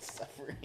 Suffering.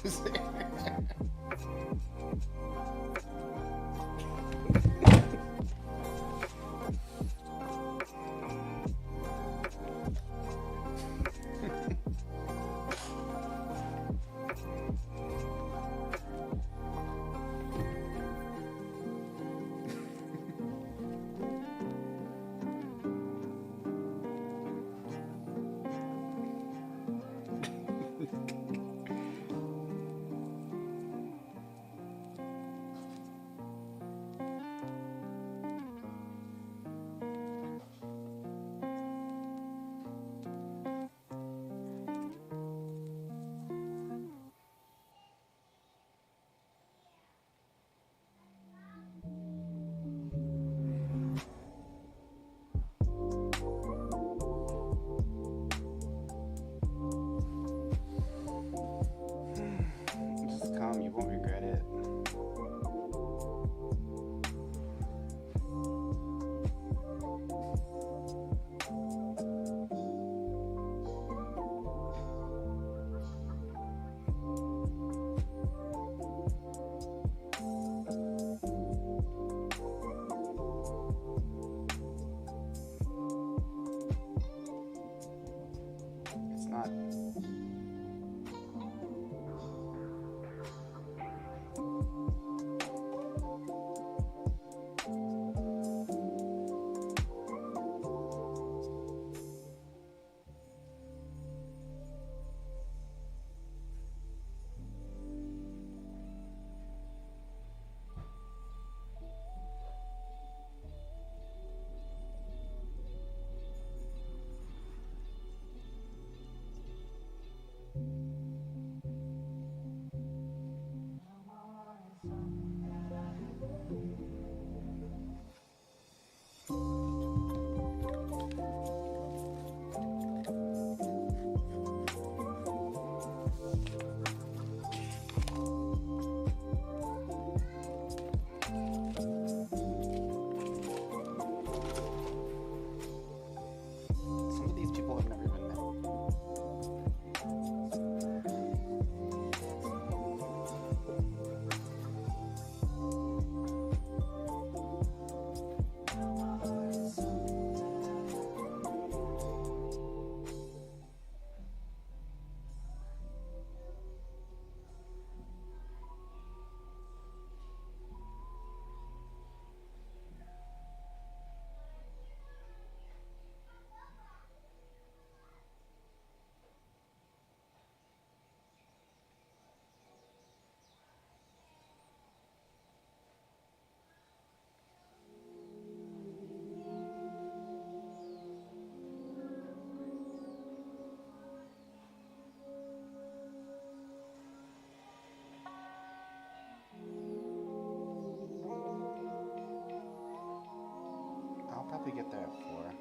Just come, you won't regret it. It's not. Some of these people I've never even met. I'll probably get there at 4.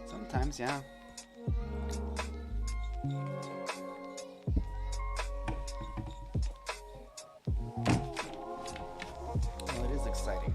Sometimes, yeah. Well, it is exciting.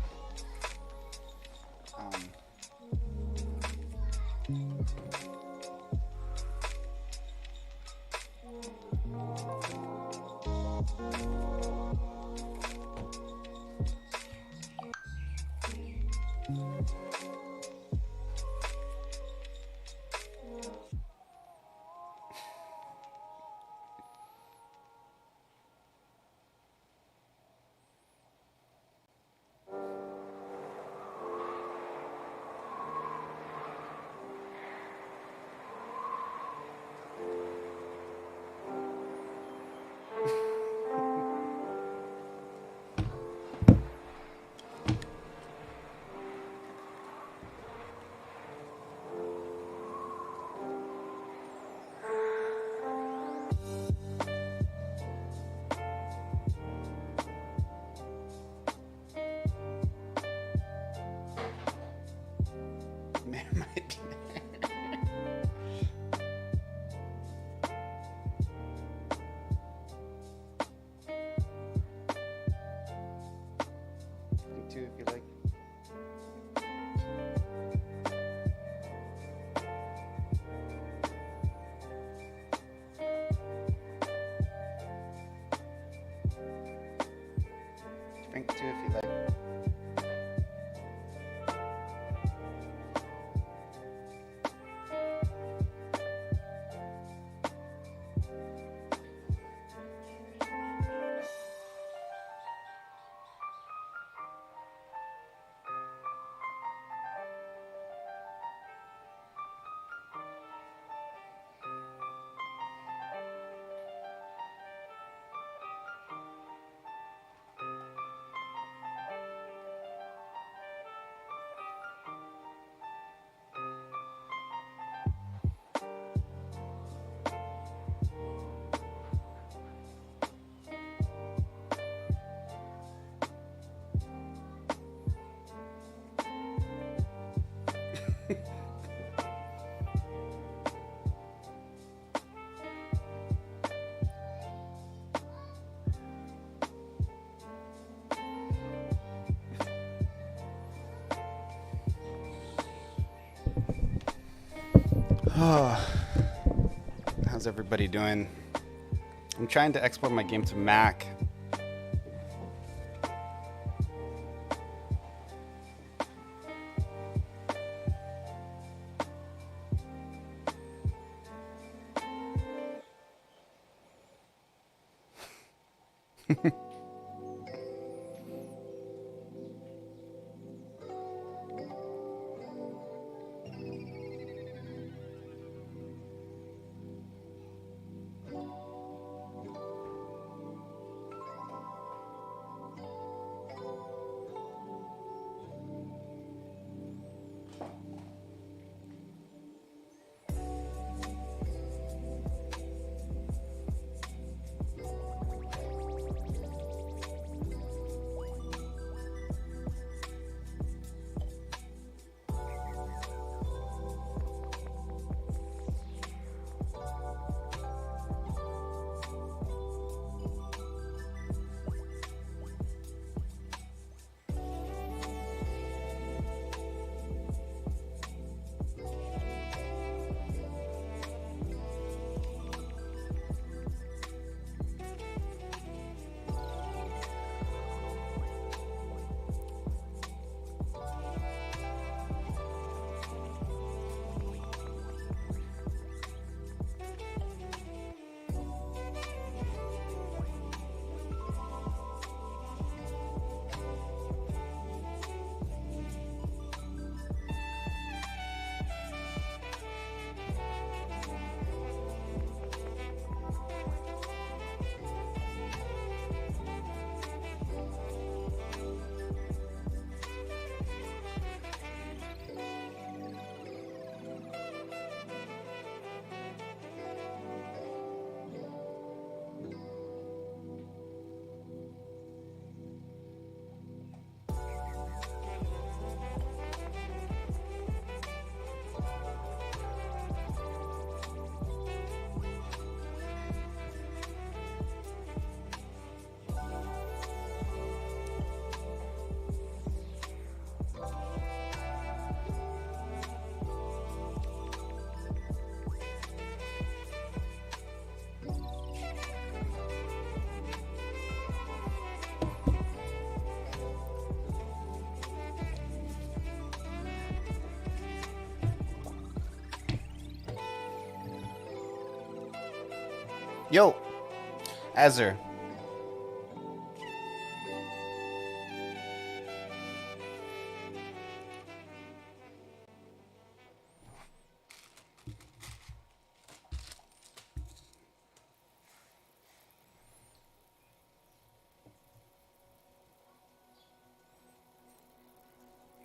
How's everybody doing? I'm trying to export my game to Mac. Yo, Azur.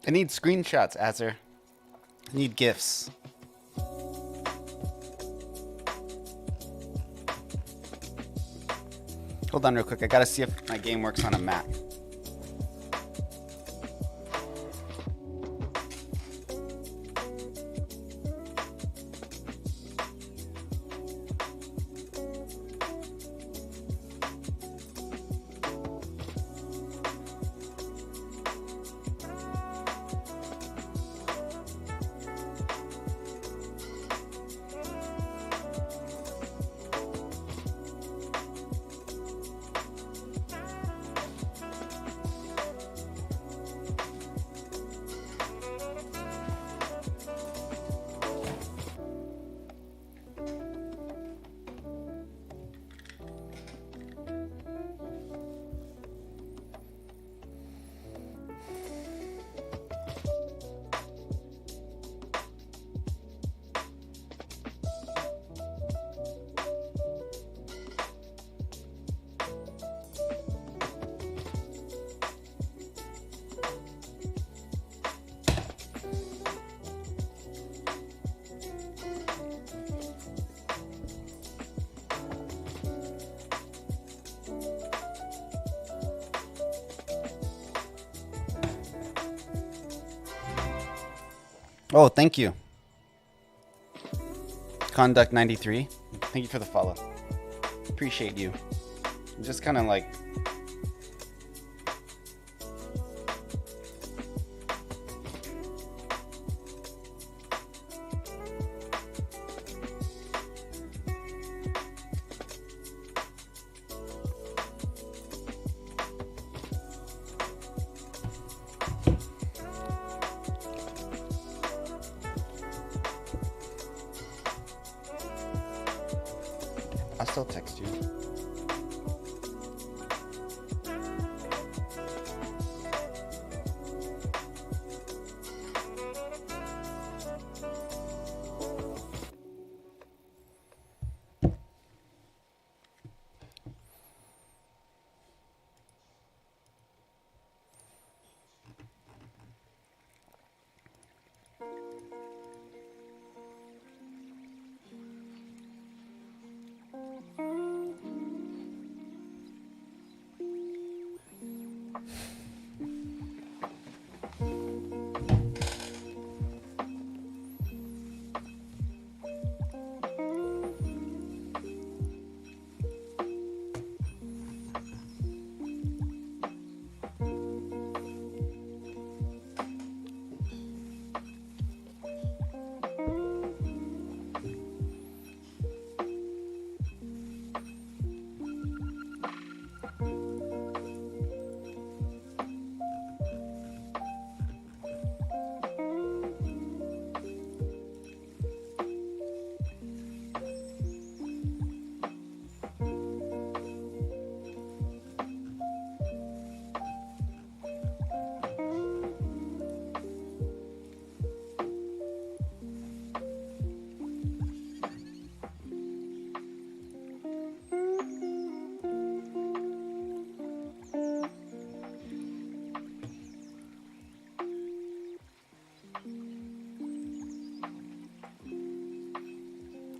I need screenshots, Azur. I need GIFs. Hold on real quick. I gotta see if my game works on a Mac. Oh, thank you. Conduct 93. Thank you for the follow. Appreciate you. I'm just kind of like... still text you.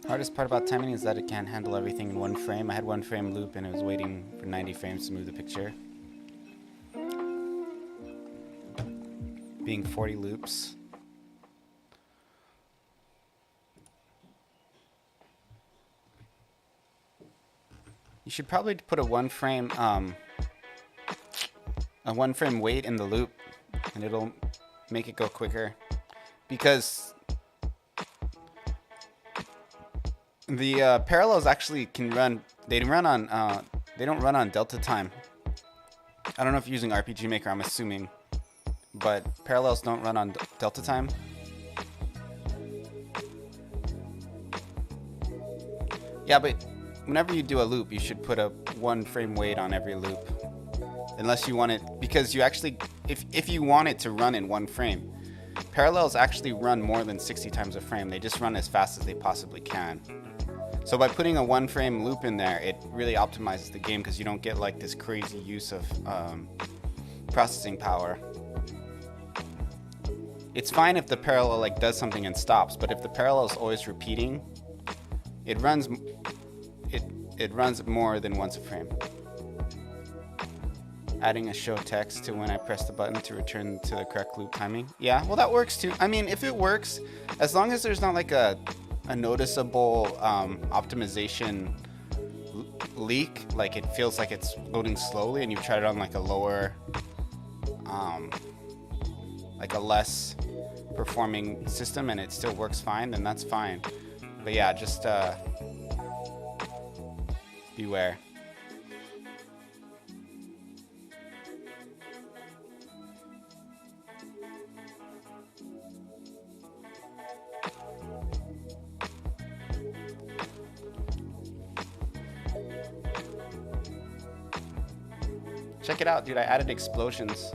Hardest part about timing is that it can't handle everything in one frame. I had one frame loop and it was waiting for 90 frames to move the picture. Being 40 loops. You should probably put a one frame wait in the loop and it'll make it go quicker. Because the parallels actually can run. They don't run on delta time. I don't know if you're using RPG Maker. I'm assuming, but parallels don't run on delta time. Yeah, but whenever you do a loop, you should put a one frame wait on every loop, unless you want it, because you actually, if you want it to run in one frame, parallels actually run more than 60 times a frame. They just run as fast as they possibly can. So by putting a one frame loop in there, it really optimizes the game because you don't get like this crazy use of processing power. It's fine if the parallel like does something and stops, but if the parallel is always repeating, it runs more than once a frame. Adding a show text to when I press the button to return to the correct loop timing. Yeah, well that works too. I mean, if it works, as long as there's not like a noticeable optimization leak, like it feels like it's loading slowly and you've tried it on like a lower, like a less performing system and it still works fine, then that's fine. But yeah, just beware. Check it out, dude. I added explosions.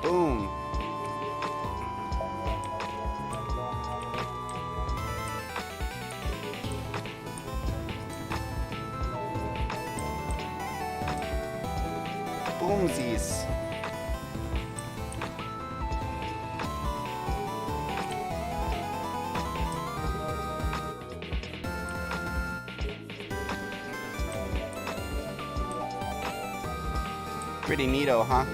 Boom. Boomsies. Pretty neato, huh?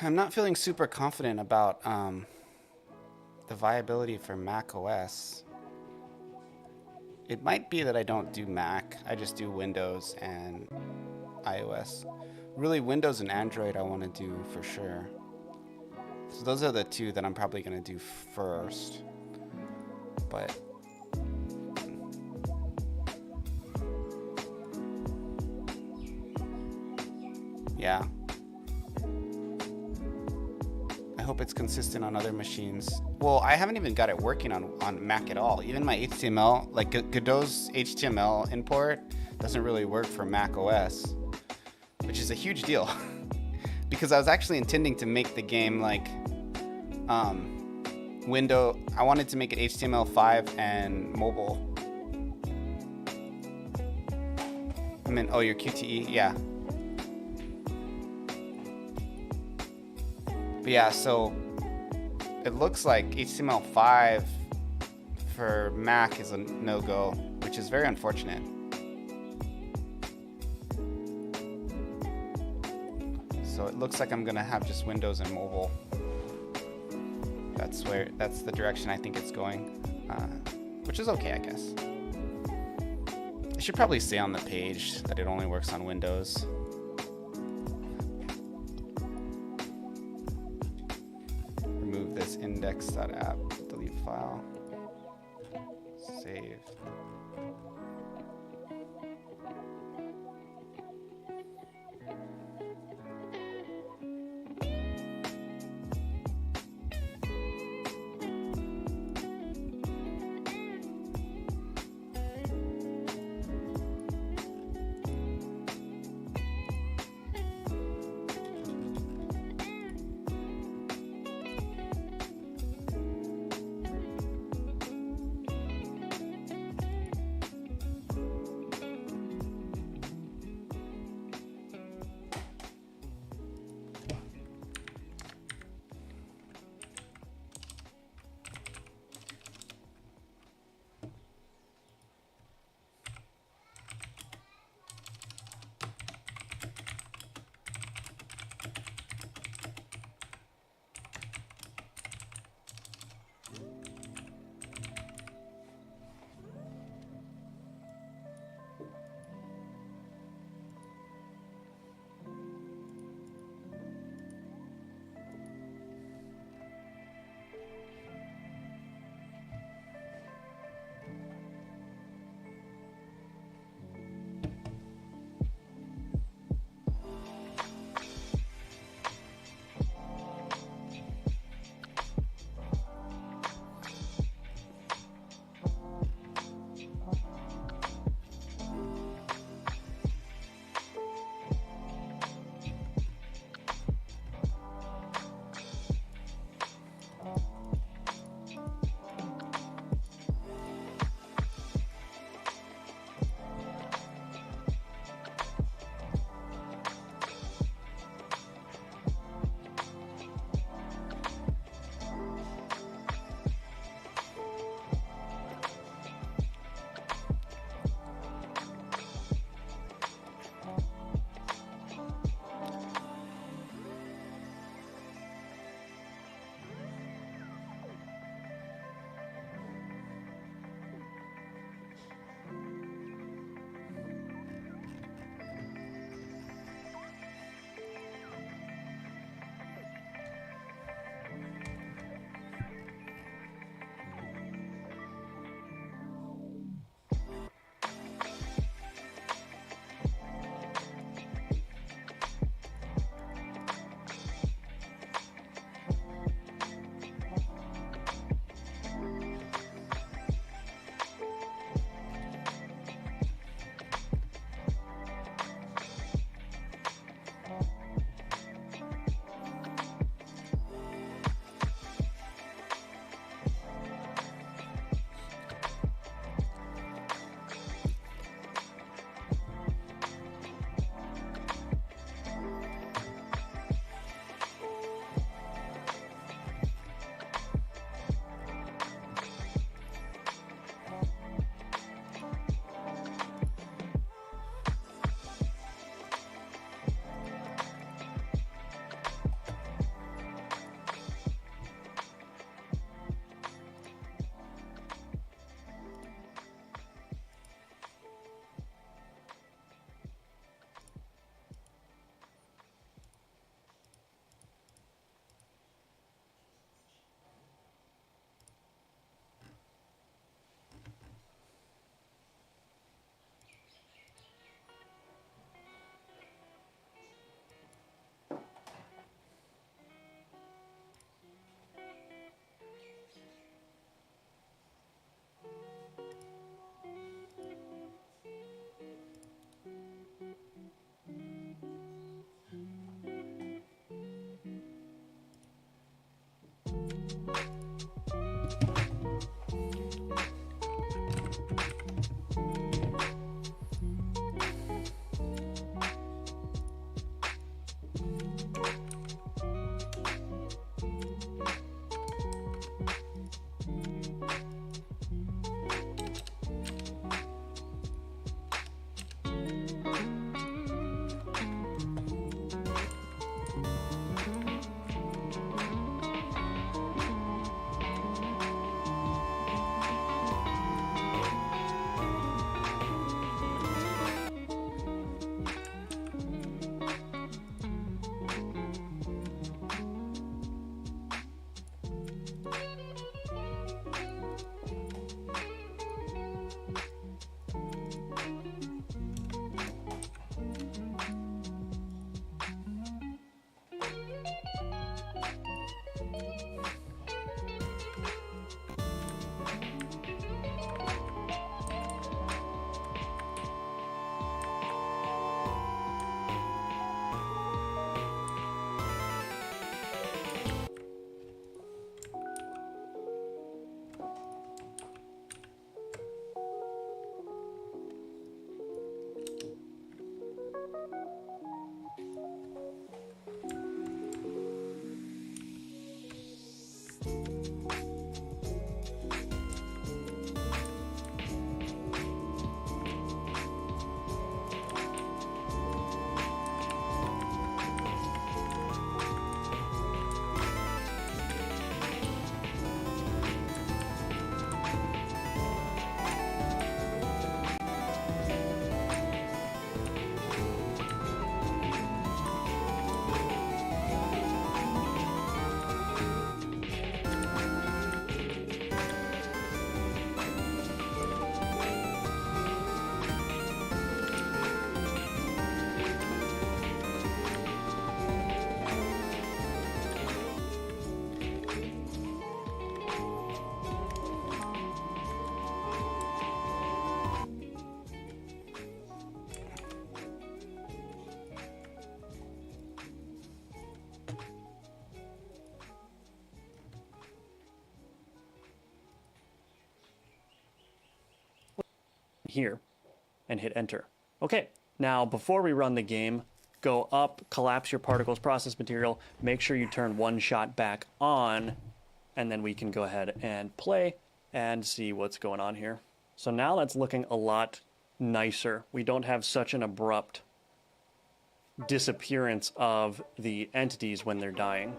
I'm not feeling super confident about the viability for Mac OS. It might be that I don't do Mac. I just do Windows and iOS. Really, Windows and Android I want to do for sure. So those are the two that I'm probably going to do first. But yeah. I hope it's consistent on other machines. Well, I haven't even got it working on Mac at all. Even my HTML, like Godot's HTML import, doesn't really work for Mac OS, which is a huge deal. Because I was actually intending to make the game like I wanted to make it HTML5 and mobile. I mean, oh, your QTE, yeah. But yeah, so it looks like HTML5 for Mac is a no-go, which is very unfortunate. So it looks like I'm gonna have just Windows and mobile. That's the direction I think it's going, which is okay, I guess. I should probably say on the page that it only works on Windows. Remove this index.app, delete file, save. Here and hit enter. Okay, now before we run the game, go up, collapse your particles process material, make sure you turn one shot back on, and then we can go ahead and play and see what's going on here. So now that's looking a lot nicer. We don't have such an abrupt disappearance of the entities when they're dying.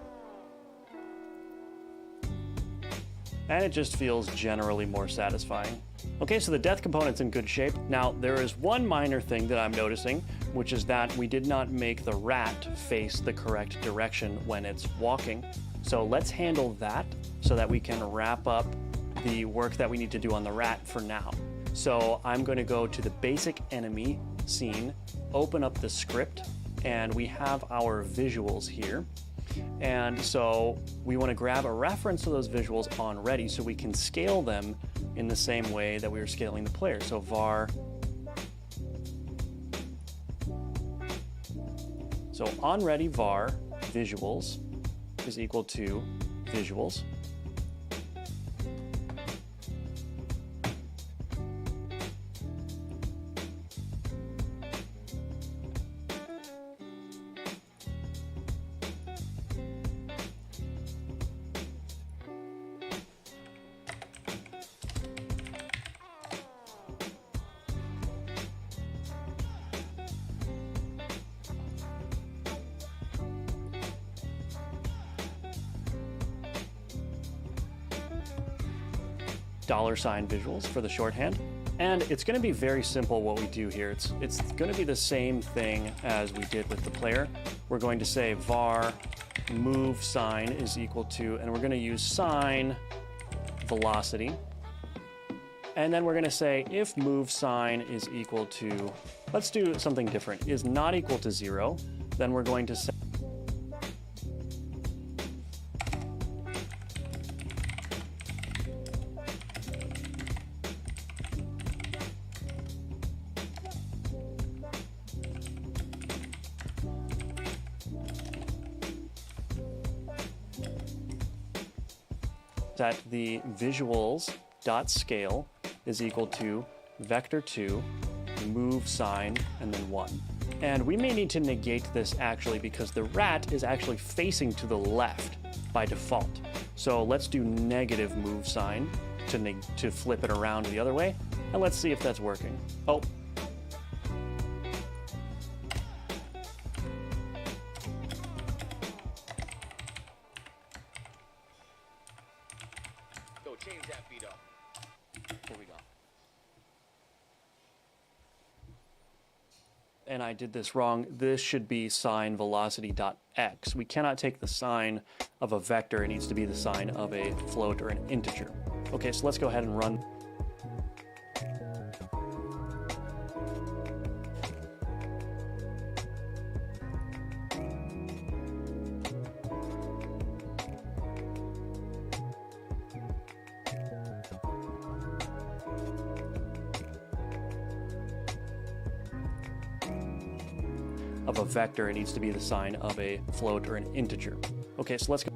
And it just feels generally more satisfying. Okay, so the death component's in good shape. Now, there is one minor thing that I'm noticing, which is that we did not make the rat face the correct direction when it's walking. So let's handle that so that we can wrap up the work that we need to do on the rat for now. So I'm going to go to the basic enemy scene, open up the script, and we have our visuals here. And so we want to grab a reference to those visuals on ready so we can scale them in the same way that we were scaling the player. So var, so on ready var visuals is equal to visuals. $sign visuals for the shorthand. And it's going to be very simple what we do here. It's going to be the same thing as we did with the player. We're going to say var move sign is equal to, and we're going to use sign velocity. And then we're going to say if move sign is equal to, let's do something different, is not equal to 0, then we're going to say that the visuals dot scale is equal to vector2 move sign and then 1. And we may need to negate this actually because the rat is actually facing to the left by default. So let's do negative move sign to flip it around the other way, and let's see if that's working. Oh. Change that beat up. Here we go. And I did this wrong. This should be sign velocity dot x. We cannot take the sign of a vector. It needs to be the sign of a float or an integer. Okay, so let's go ahead and run. Of a vector, it needs to be the sign of a float or an integer. Okay, so let's go.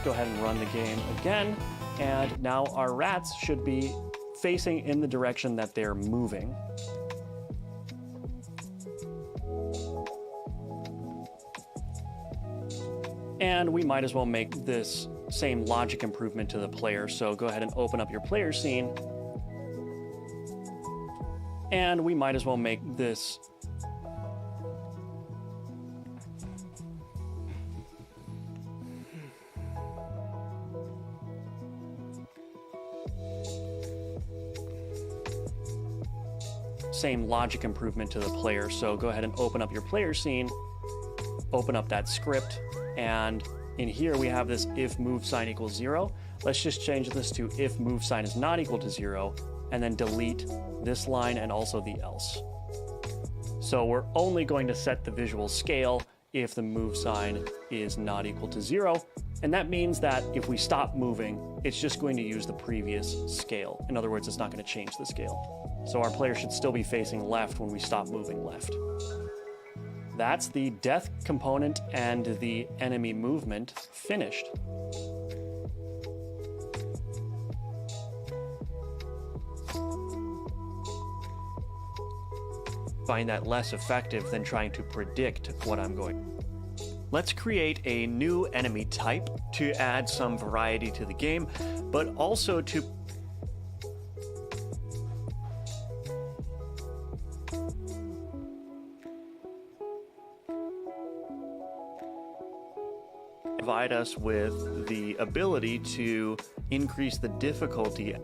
Go ahead and run the game again, and now our rats should be facing in the direction that they're moving. And we might as well make this same logic improvement to the player. So go ahead and open up your player scene. And we might as well make this same logic improvement to the player. So go ahead and open up your player scene, open up that script, and in here we have this if move sign equals 0. Let's just change this to if move sign is not equal to 0, and then delete this line and also the else. So we're only going to set the visual scale if the move sign is not equal to 0, and that means that if we stop moving, it's just going to use the previous scale. In other words, it's not going to change the scale. So our player should still be facing left when we stop moving left. That's the death component and the enemy movement finished. Find that less effective than trying to predict what I'm going. Let's create a new enemy type to add some variety to the game, but also to provide us with the ability to increase the difficulty.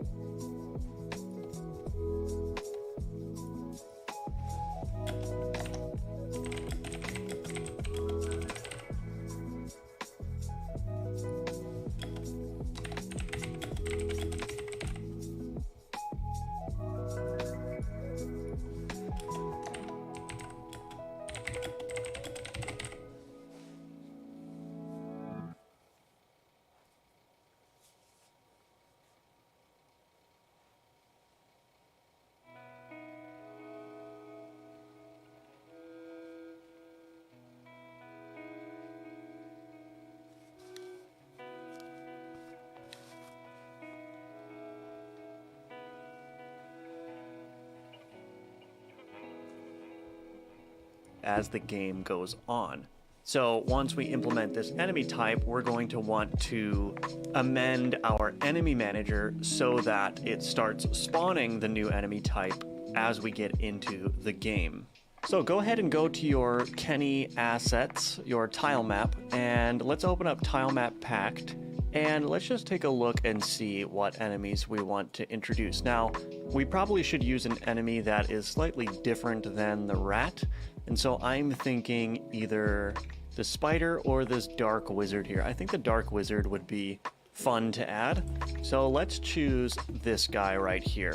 as the game goes on. So once we implement this enemy type, we're going to want to amend our enemy manager so that it starts spawning the new enemy type as we get into the game. So go ahead and go to your Kenny assets, your tile map, and let's open up tile map packed. And let's just take a look and see what enemies we want to introduce. Now, we probably should use an enemy that is slightly different than the rat. And so I'm thinking either the spider or this dark wizard here. I think the dark wizard would be fun to add. So let's choose this guy right here.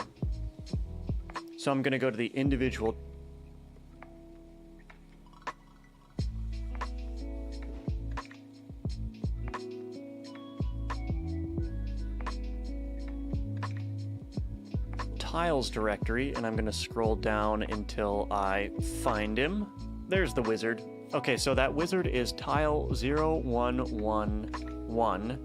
So I'm going to go to the individual tiles directory, and I'm going to scroll down until I find him. There's the wizard. Okay, so that wizard is tile 0111.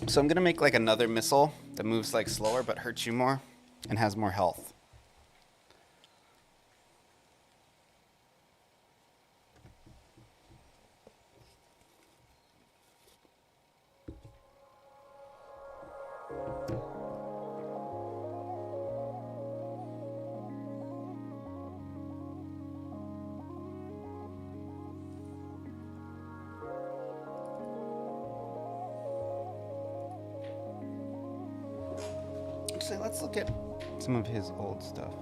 So I'm gonna make like another missile that moves like slower but hurts you more and has more health. Actually, let's look at some of his old stuff.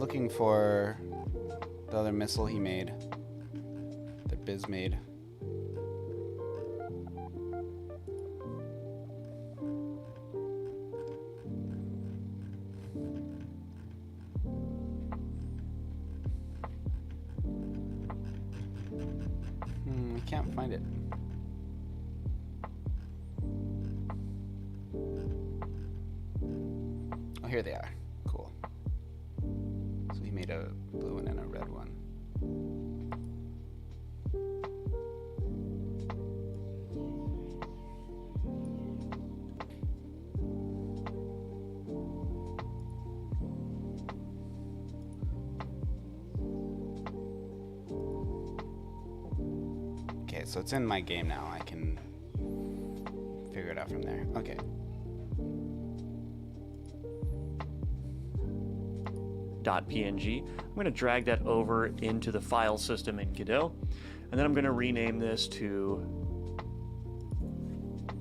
looking for the other missile he made. That Biz made. I can't find it. Oh, here they are. Cool. So he made a blue one and a red one. Okay, so it's in my game now. I can figure it out from there. Okay. .png. I'm going to drag that over into the file system in Godot, and then I'm going to rename this to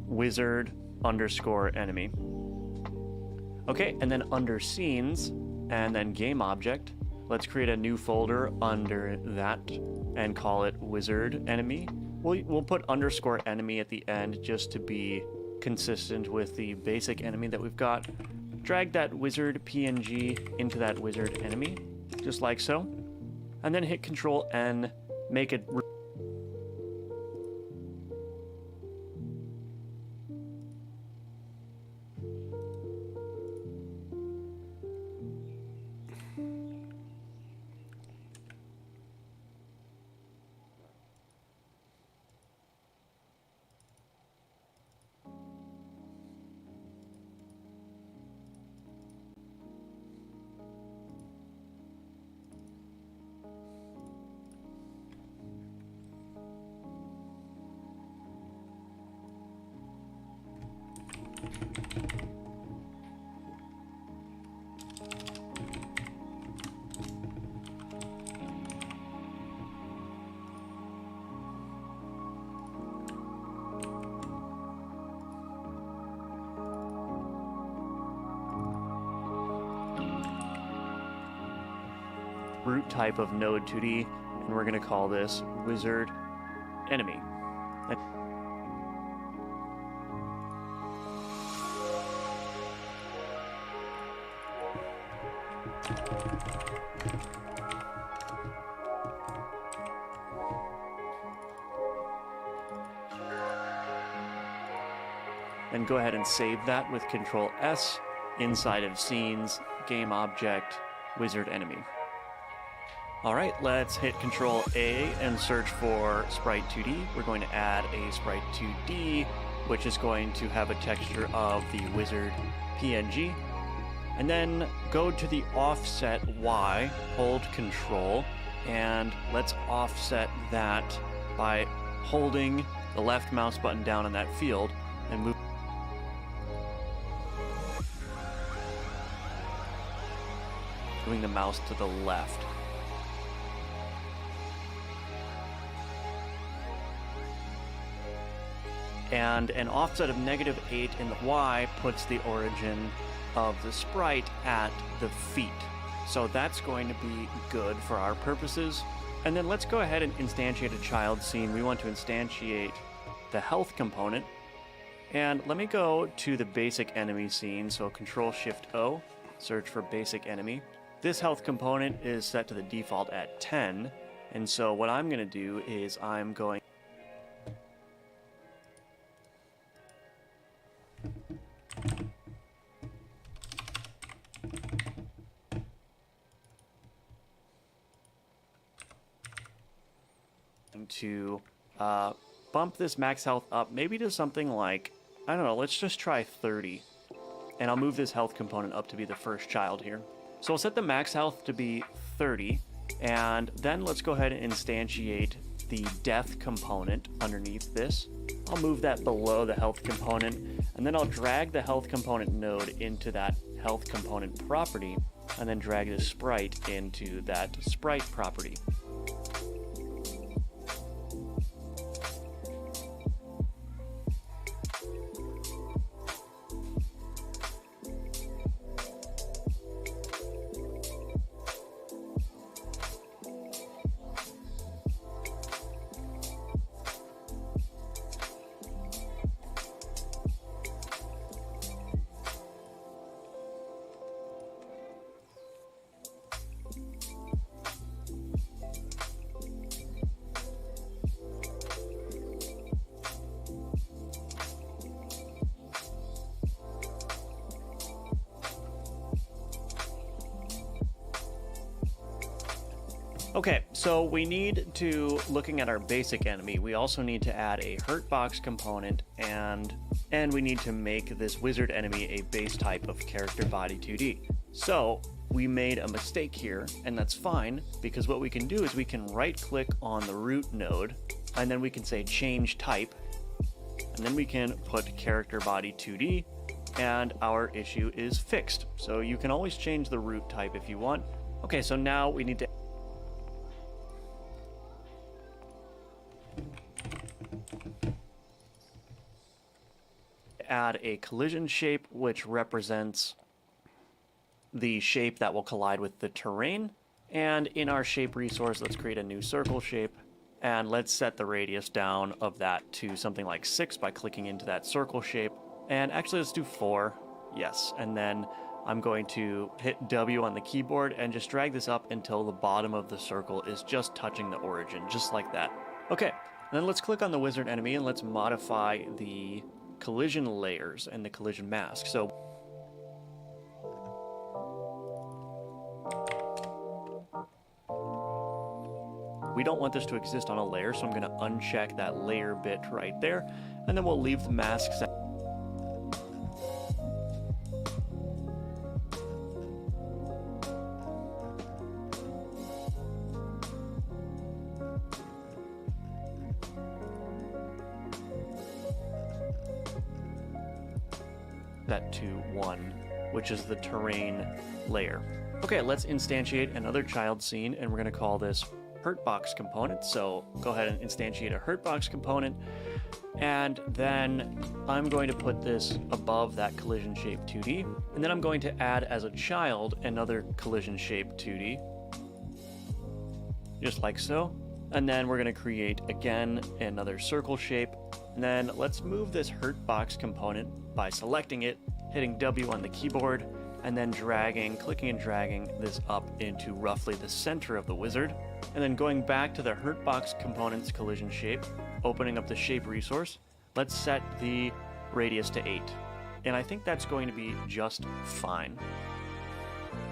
wizard_enemy. Okay, and then under scenes and then game object, let's create a new folder under that and call it wizard enemy. We'll put _enemy at the end just to be consistent with the basic enemy that we've got. Drag that wizard PNG into that wizard enemy, just like so. And then hit Control N, make it root type of node 2D, and we're going to call this wizard enemy. Then go ahead and save that with Control S inside of scenes, game object, wizard enemy. All right, let's hit Control A and search for Sprite 2D. We're going to add a Sprite 2D, which is going to have a texture of the wizard PNG. And then go to the offset Y, hold Control, and let's offset that by holding the left mouse button down on that field and move. Moving the mouse to the left. And an offset of -8 in the Y puts the origin of the sprite at the feet. So that's going to be good for our purposes. And then let's go ahead and instantiate a child scene. We want to instantiate the health component. And let me go to the basic enemy scene. So Control-Shift-O, search for basic enemy. This health component is set to the default at 10. And so what I'm going to do is I'm going to bump this max health up maybe to something like, I don't know, let's just try 30. And I'll move this health component up to be the first child here. So I'll set the max health to be 30, and then let's go ahead and instantiate the death component underneath this. I'll move that below the health component, and then I'll drag the health component node into that health component property, and then drag the sprite into that sprite property. Okay, so we need to, looking at our basic enemy, we also need to add a hurt box component, and we need to make this wizard enemy a base type of character body 2D. So we made a mistake here, and that's fine, because what we can do is we can right click on the root node, and then we can say change type, and then we can put character body 2D, and our issue is fixed. So you can always change the root type if you want. Okay, so now we need to add a collision shape, which represents the shape that will collide with the terrain. And in our shape resource, let's create a new circle shape, and let's set the radius down of that to something like 6 by clicking into that circle shape. And actually, let's do 4. Yes. And then I'm going to hit W on the keyboard and just drag this up until the bottom of the circle is just touching the origin, just like that. Okay. Then let's click on the wizard enemy and let's modify the collision layers and the collision mask. So we don't want this to exist on a layer, so I'm going to uncheck that layer bit right there, and then we'll leave the mask set. That to 1, which is the terrain layer. Okay, let's instantiate another child scene, and we're going to call this hurt box component. So go ahead and instantiate a hurt box component, and then I'm going to put this above that collision shape 2D, and then I'm going to add as a child another collision shape 2D, just like so. And then we're going to create again another circle shape, and then let's move this hurt box component by selecting it, hitting W on the keyboard, and then clicking and dragging this up into roughly the center of the wizard. And then going back to the hurt box component's collision shape, opening up the shape resource, let's set the radius to 8. And I think that's going to be just fine.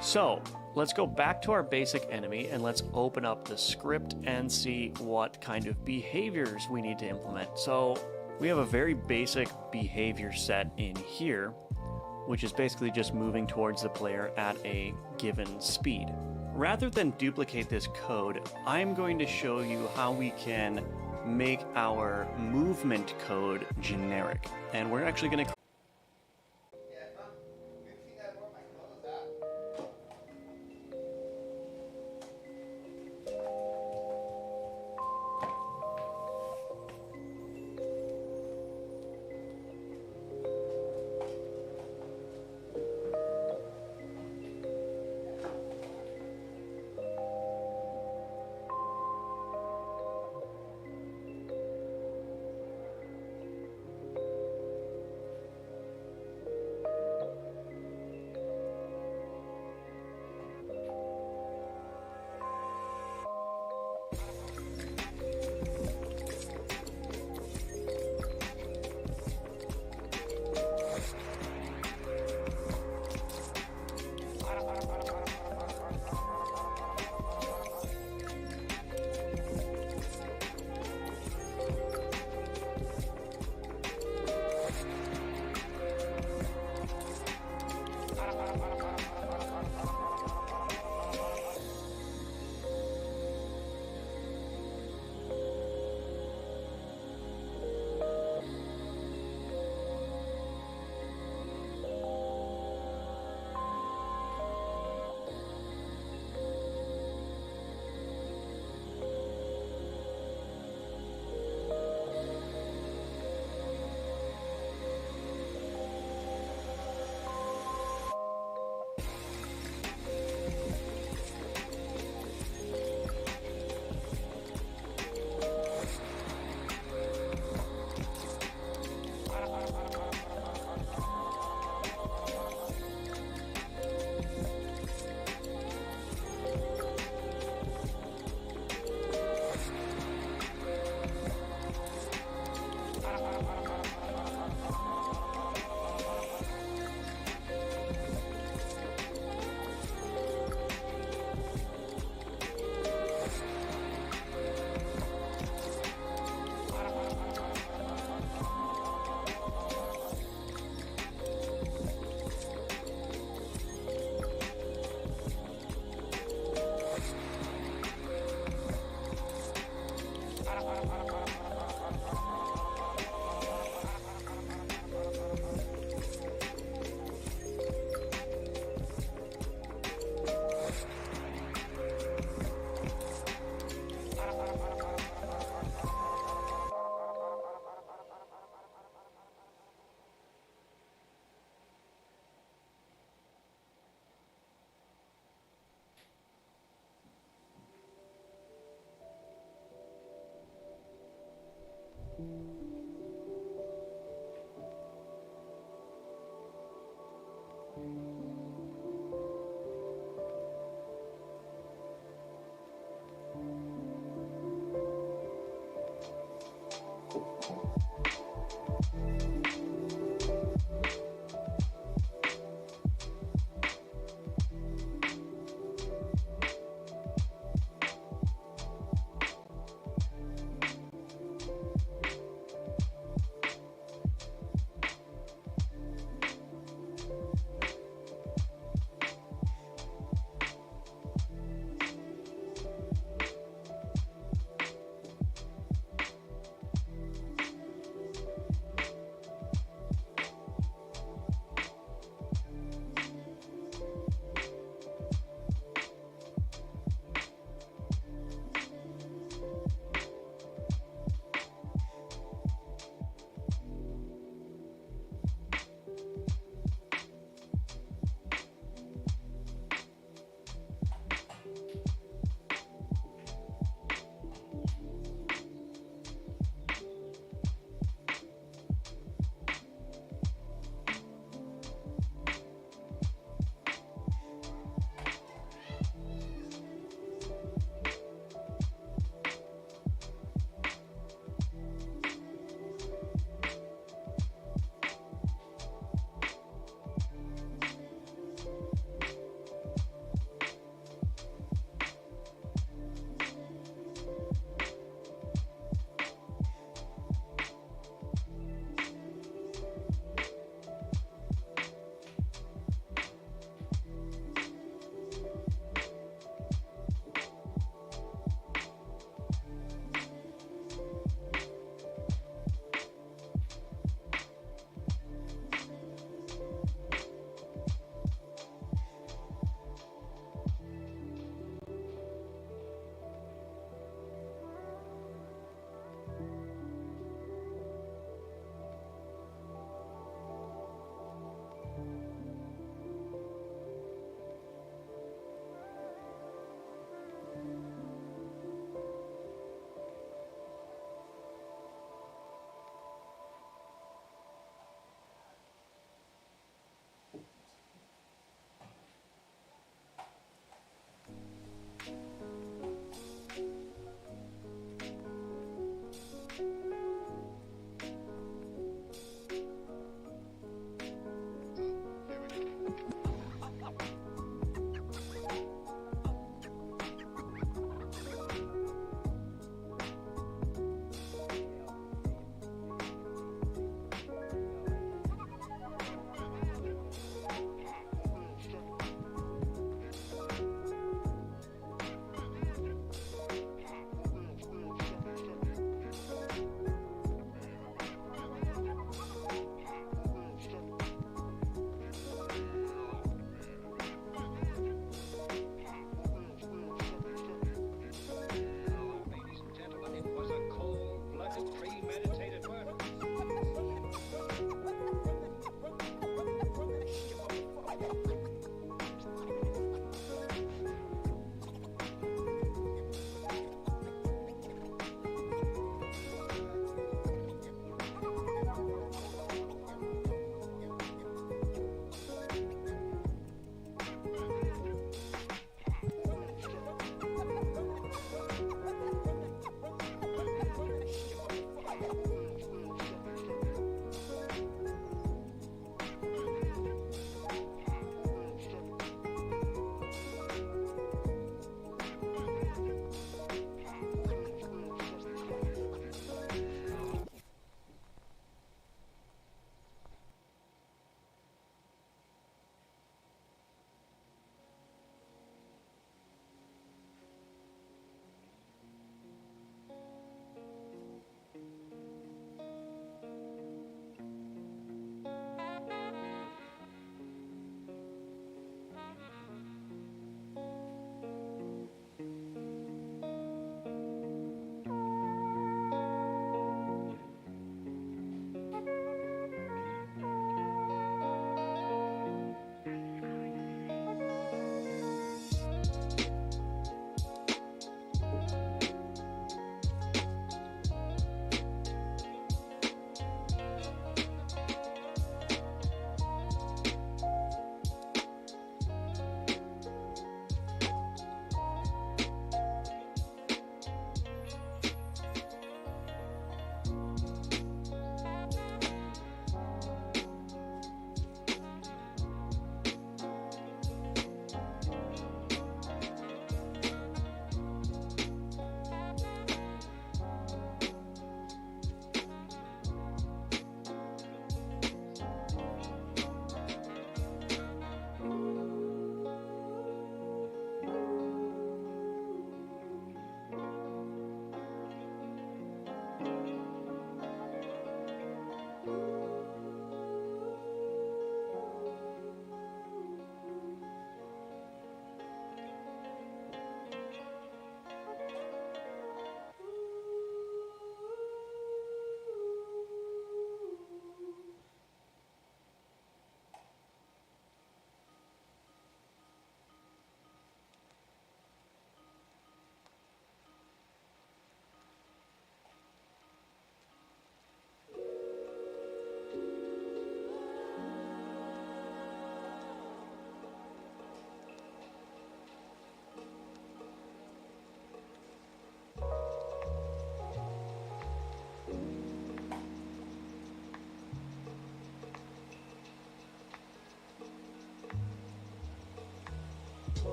So let's go back to our basic enemy and let's open up the script and see what kind of behaviors we need to implement. So we have a very basic behavior set in here, which is basically just moving towards the player at a given speed. Rather than duplicate this code, I'm going to show you how we can make our movement code generic. And we're actually going to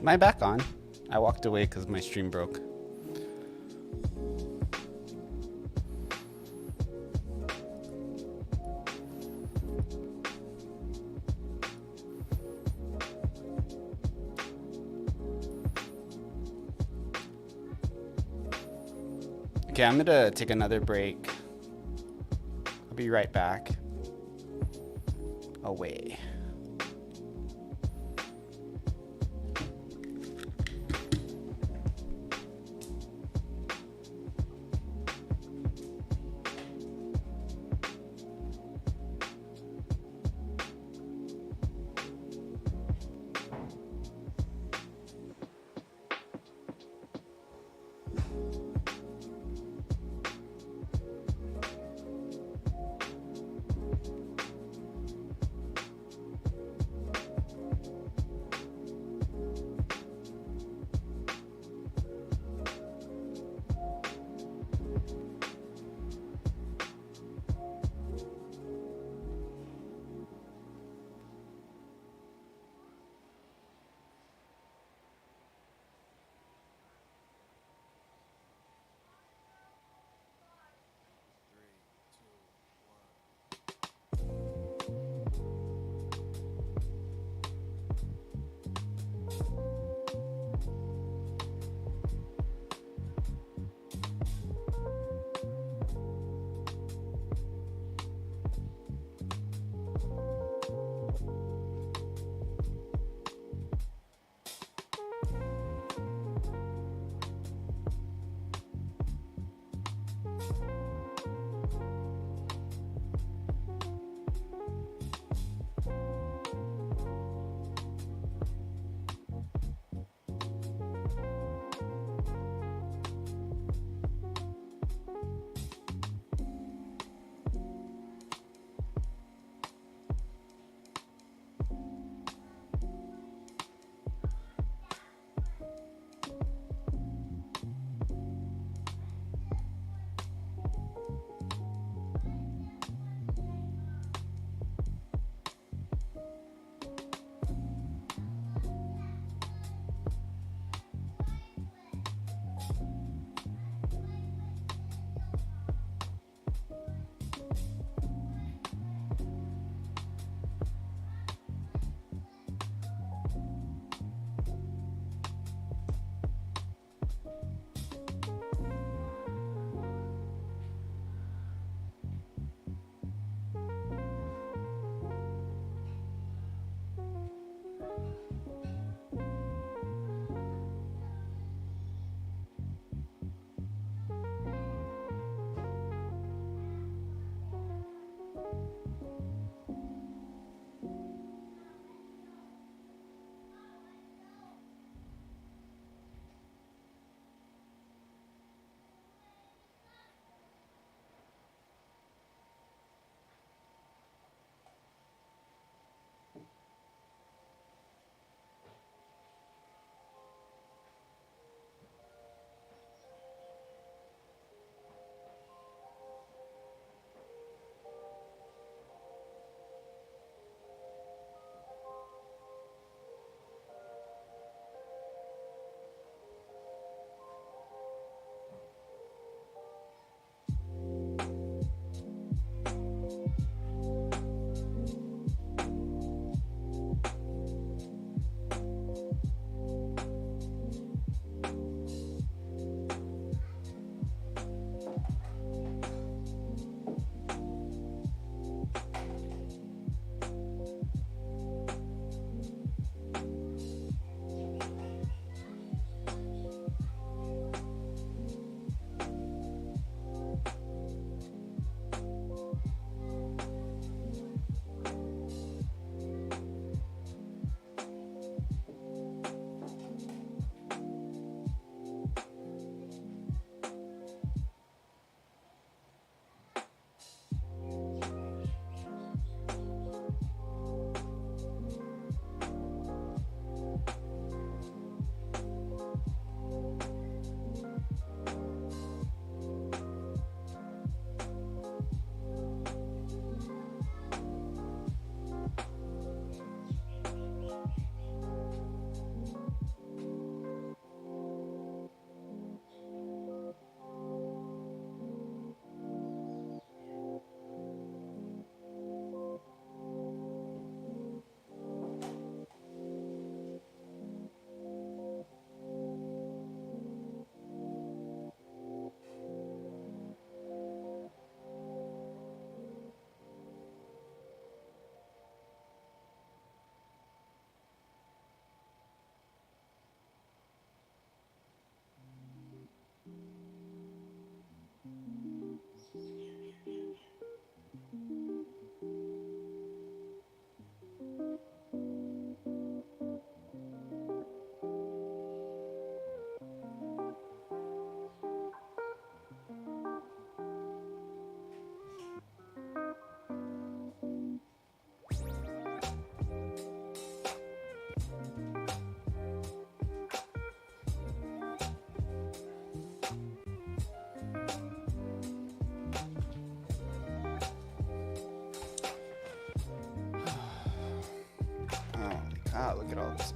Am I back on? I walked away because my stream broke. Okay, I'm gonna take another break. I'll be right back. Away.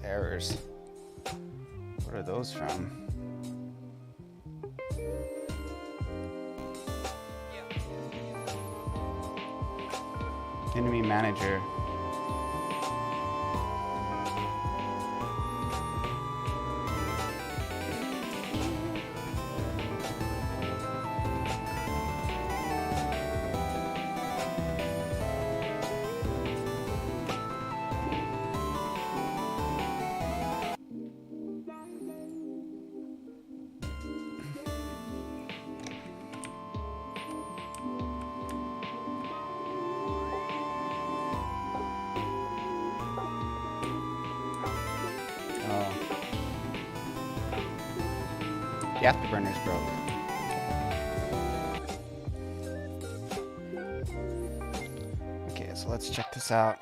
errors. What are those from? Enemy manager. The afterburner's broke. Okay, so let's check this out.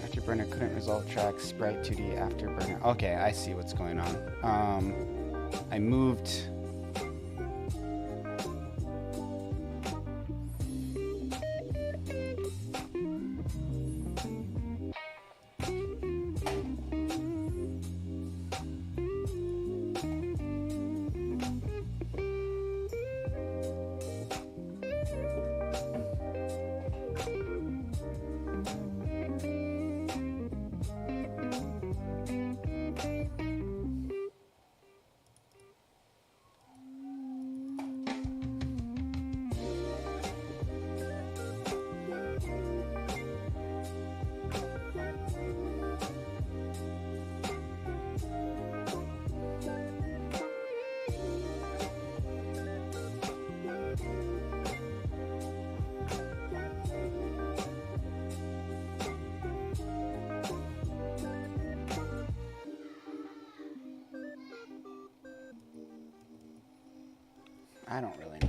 Afterburner couldn't resolve tracks, sprite 2D afterburner. Okay, I see what's going on. I moved. I don't really know.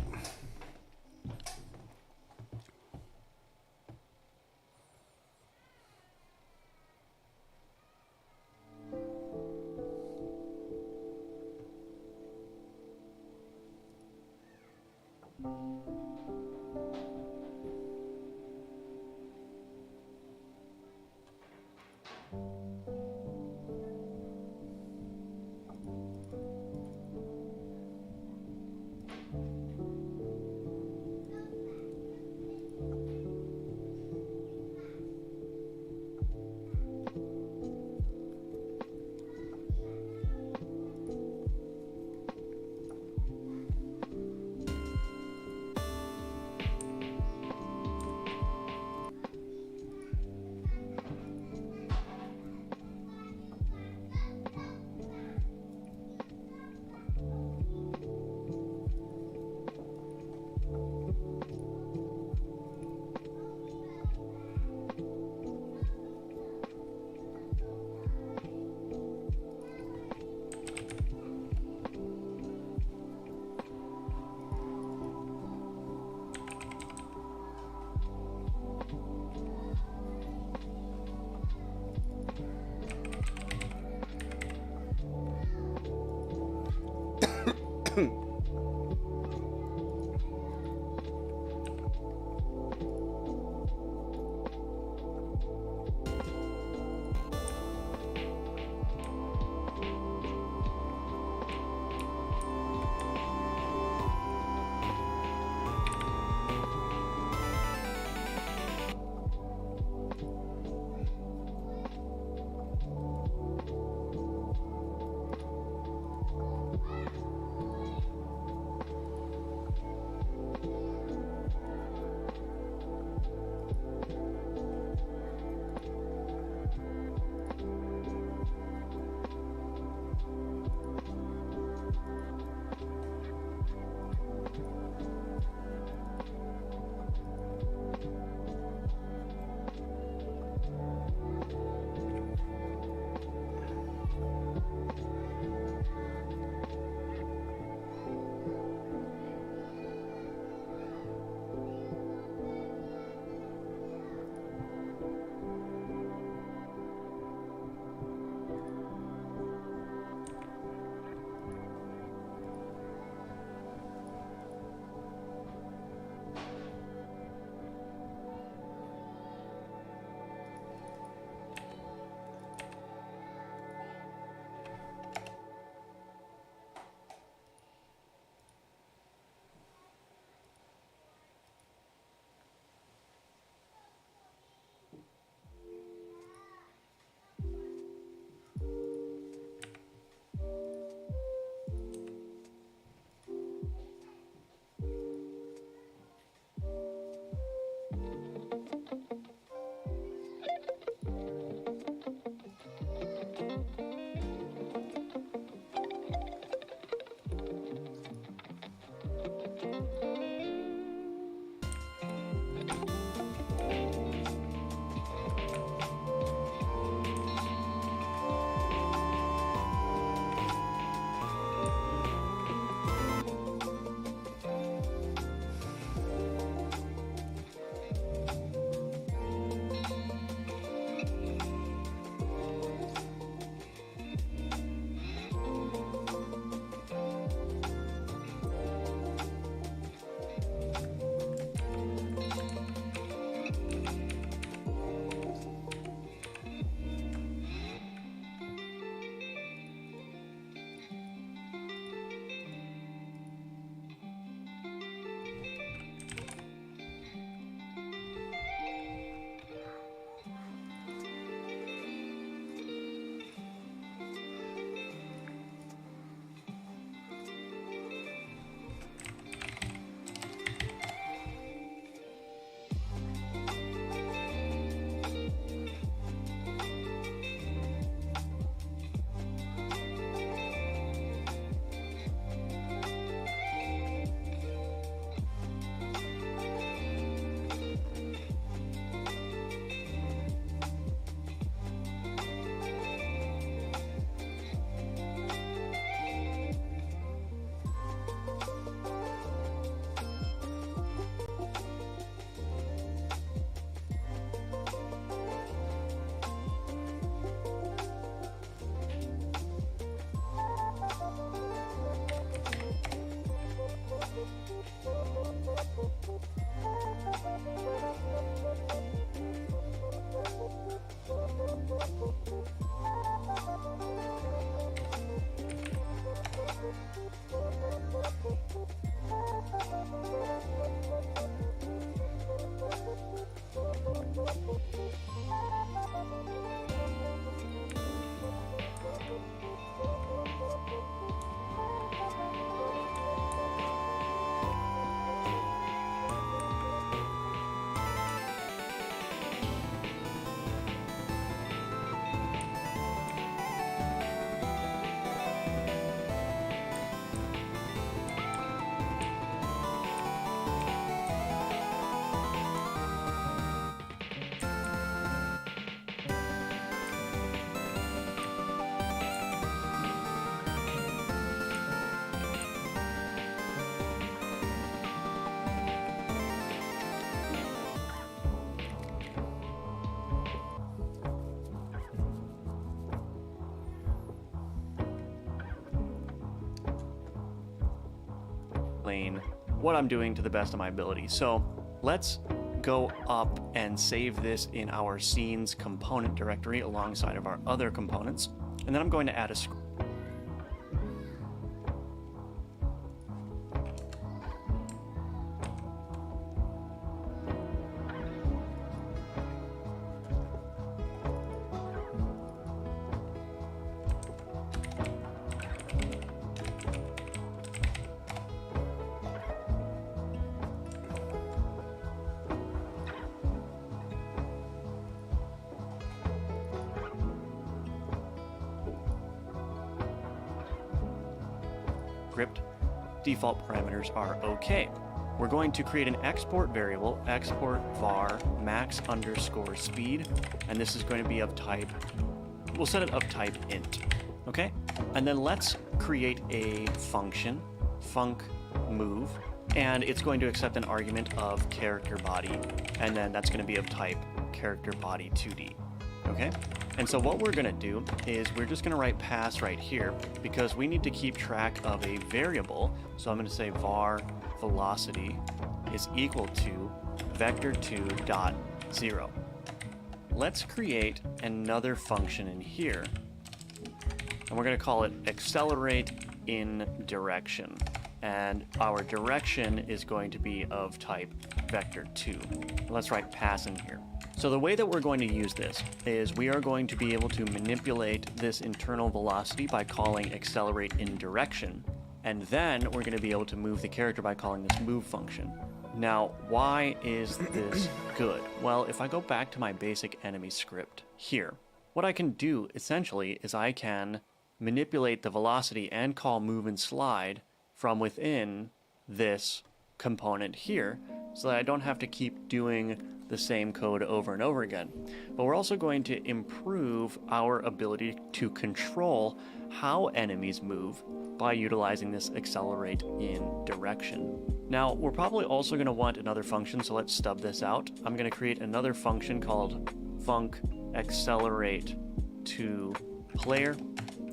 explain what I'm doing to the best of my ability. So let's go up and save this in our scenes component directory alongside of our other components. And then I'm going to add a script. Default parameters are okay. We're going to create an export variable, export var max underscore speed, and this is going to be of type, we'll set it of type int, okay? And then let's create a function, func move, and it's going to accept an argument of character body, and then that's going to be of type character body 2D, okay? And so what we're going to do is we're just going to write pass right here because we need to keep track of a variable. So I'm going to say var velocity is equal to vector2 dot 0. Let's create another function in here, and we're going to call it accelerate in direction. And our direction is going to be of type vector2. Let's write pass in here. So the way that we're going to use this is we are going to be able to manipulate this internal velocity by calling accelerate in direction, and then we're going to be able to move the character by calling this move function. Now, why is this good? Well, if I go back to my basic enemy script here, what I can do essentially is I can manipulate the velocity and call move and slide from within this component here so that I don't have to keep doing the same code over and over again. But we're also going to improve our ability to control how enemies move by utilizing this accelerate in direction. Now, we're probably also going to want another function, so let's stub this out. I'm going to create another function called func accelerate to player,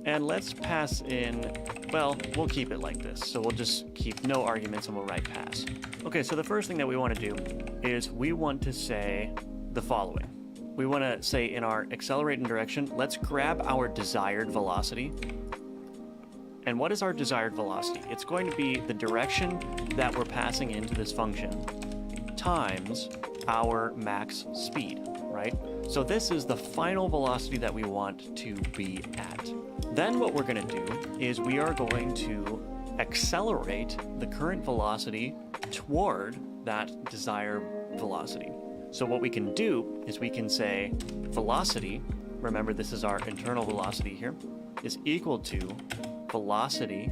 and let's pass in, well, we'll keep it like this. So we'll just keep no arguments and we'll write pass. Okay, so the first thing that we want to do is we want to say the following. We want to say in our accelerate in direction, let's grab our desired velocity. And what is our desired velocity? It's going to be the direction that we're passing into this function times our max speed, right? So this is the final velocity that we want to be at. Then what we're going to do is we are going to accelerate the current velocity toward that desired velocity. So what we can do is we can say velocity, remember this is our internal velocity here, is equal to velocity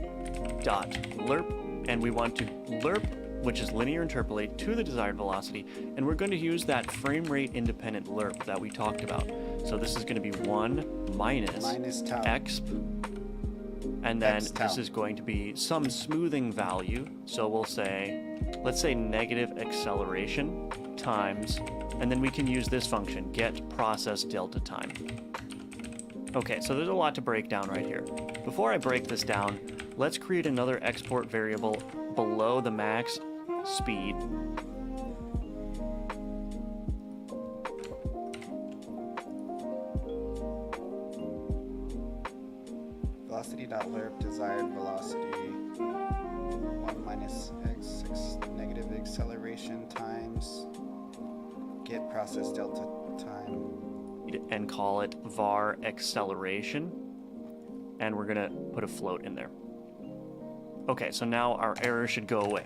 dot lerp, and we want to lerp, which is linear interpolate, to the desired velocity, and we're going to use that frame rate independent lerp that we talked about. So this is going to be 1 minus tau. exp, and then X tau. this is going to be some smoothing value. So we'll say, let's say negative acceleration times, and then we can use this function, get process delta time. Okay, so there's a lot to break down right here. Before I break this down, let's create another export variable below the max speed. Velocity.lerp desired velocity 1 minus x6 negative acceleration times get process delta time, and call it var acceleration, and we're gonna put a float in there. Okay, so now our error should go away.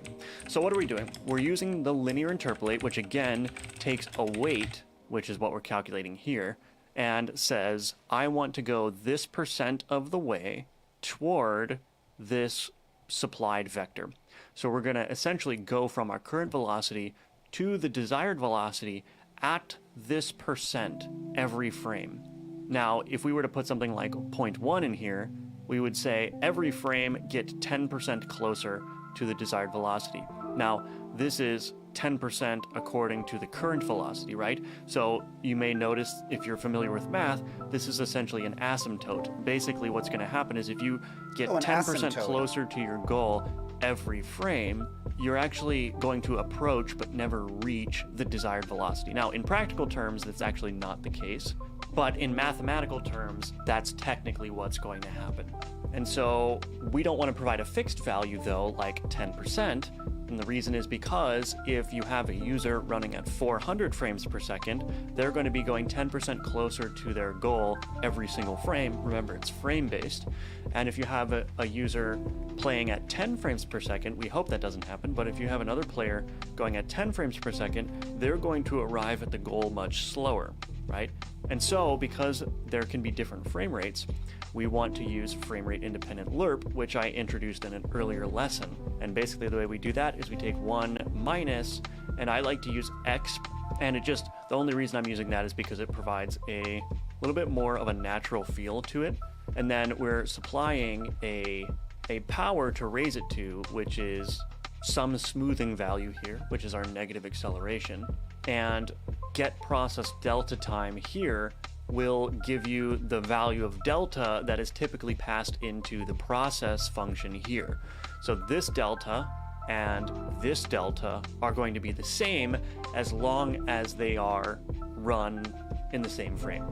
So what are we doing? We're using the linear interpolate, which again takes a weight, which is what we're calculating here, and says, I want to go this % of the way toward this supplied vector. So we're gonna essentially go from our current velocity to the desired velocity at this % every frame. Now, if we were to put something like 0.1 in here, we would say every frame get 10% closer to the desired velocity. Now, this is 10% according to the current velocity, right? So you may notice, if you're familiar with math, this is essentially an asymptote. Basically, what's going to happen is if you get 10% asymptote. closer to your goal, every frame, you're actually going to approach but never reach the desired velocity. Now, in practical terms, that's actually not the case, but in mathematical terms, that's technically what's going to happen. And so we don't want to provide a fixed value though, like 10%. And the reason is because if you have a user running at 400 frames per second, they're going to be going 10% closer to their goal every single frame. Remember, it's frame-based. And if you have a user playing at 10 frames per second, we hope that doesn't happen, but if you have another player going at 10 frames per second, they're going to arrive at the goal much slower, right? And so, because there can be different frame rates, we want to use frame rate independent lerp, which I introduced in an earlier lesson. And basically the way we do that is we take 1 minus, and I like to use x, and the only reason I'm using that is because it provides a little bit more of a natural feel to it. And then we're supplying a power to raise it to, which is some smoothing value here, which is our negative acceleration. And get process delta time here will give you the value of delta that is typically passed into the process function here. So this delta and this delta are going to be the same as long as they are run in the same frame.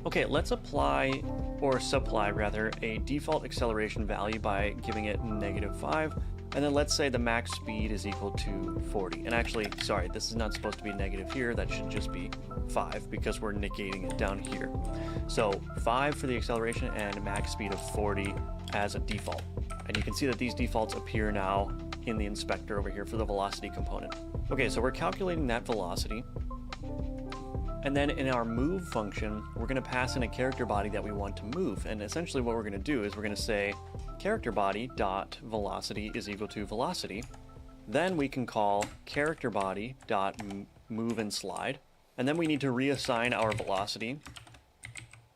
Okay, let's apply, or supply rather, a default acceleration value by giving it -5. And then let's say the max speed is equal to 40. And actually, sorry, this is not supposed to be negative here. That should just be 5 because we're negating it down here. So 5 for the acceleration and max speed of 40 as a default. And you can see that these defaults appear now in the inspector over here for the velocity component. Okay, so we're calculating that velocity. And then in our move function, we're going to pass in a character body that we want to move. And essentially what we're going to do is we're going to say character body dot velocity is equal to velocity. Then we can call character body dot move and slide. And then we need to reassign our velocity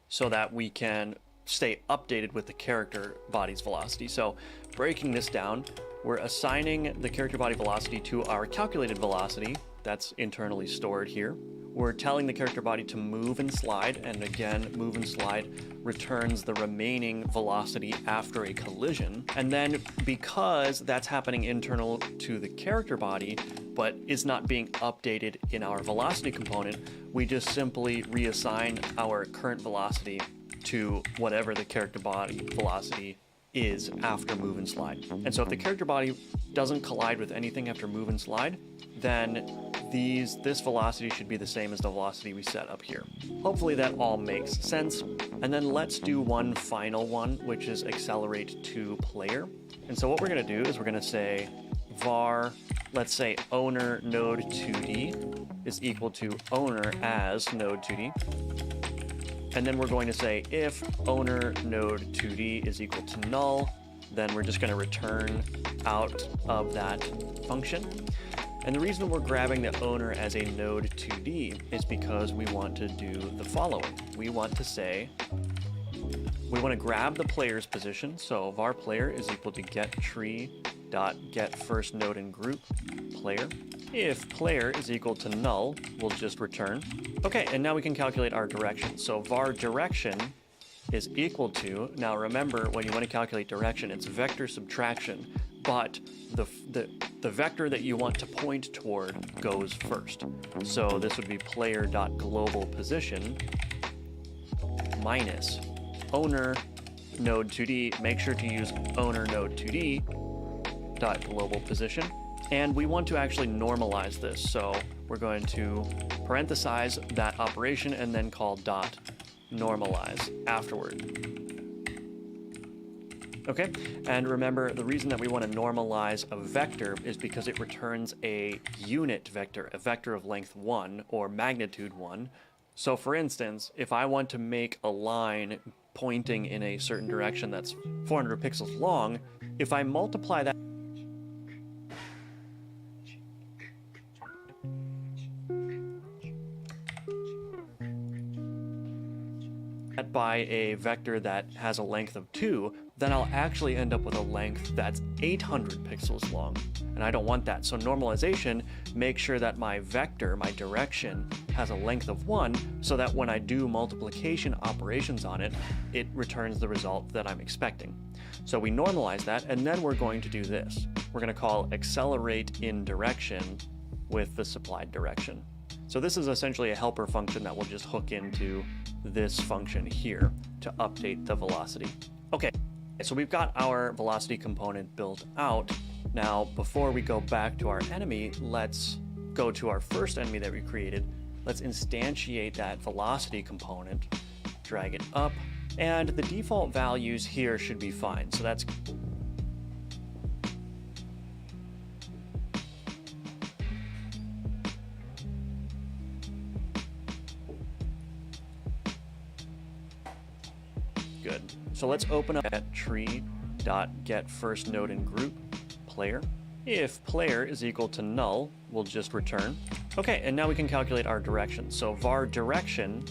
so that we can stay updated with the character body's velocity. So breaking this down, we're assigning the character body velocity to our calculated velocity that's internally stored here. We're telling the character body to move and slide, and again, move and slide returns the remaining velocity after a collision. And then because that's happening internal to the character body, but is not being updated in our velocity component, we just simply reassign our current velocity to whatever the character body velocity is after move and slide. And so if the character body doesn't collide with anything after move and slide, then this velocity should be the same as the velocity we set up here. Hopefully that all makes sense. And then let's do one final one, which is accelerate to player. And so what we're going to do is we're going to say var, let's say owner node 2D is equal to owner as node 2D. And then we're going to say if owner node 2D is equal to null, then we're just going to return out of that function. And the reason we're grabbing the owner as a node 2D is because we want to do the following. We want to say, we want to grab the player's position. So var player is equal to get tree dot get first node in group player. If player is equal to null, we'll just return. Okay, and now we can calculate our direction. So var direction is equal to, now remember, when you want to calculate direction, it's vector subtraction, but the vector that you want to point toward goes first. So this would be player.global position minus owner node 2D. Make sure to use owner node 2D dot global position. And we want to actually normalize this. So we're going to parenthesize that operation and then call dot normalize afterward. Okay, and remember, the reason that we want to normalize a vector is because it returns a unit vector, a vector of length 1 or magnitude 1. So for instance, if I want to make a line pointing in a certain direction that's 400 pixels long, if I multiply that that by a vector that has a length of 2, then I'll actually end up with a length that's 800 pixels long. And I don't want that. So normalization makes sure that my vector, my direction, has a length of 1, so that when I do multiplication operations on it, it returns the result that I'm expecting. So we normalize that, and then we're going to do this. We're going to call accelerate in direction with the supplied direction. So this is essentially a helper function that will just hook into this function here to update the velocity. Okay, so we've got our velocity component built out. Now, before we go back to our enemy, let's go to our first enemy that we created. Let's instantiate that velocity component, drag it up, and the default values here should be fine. So that's good. So let's open up at tree.getFirstNodeInGroup player. If player is equal to null, we'll just return. Okay, and now we can calculate our direction. So var direction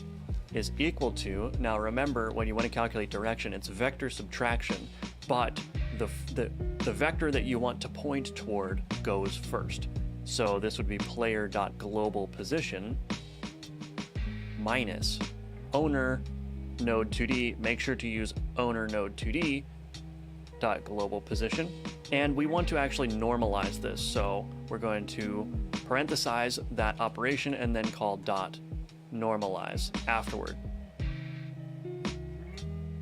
is equal to, now remember, when you want to calculate direction, it's vector subtraction, but the vector that you want to point toward goes first. So this would be player.globalPosition minus owner node 2D. Make sure to use owner node 2D dot global position, and we want to actually normalize this, so we're going to parenthesize that operation and then call dot normalize afterward.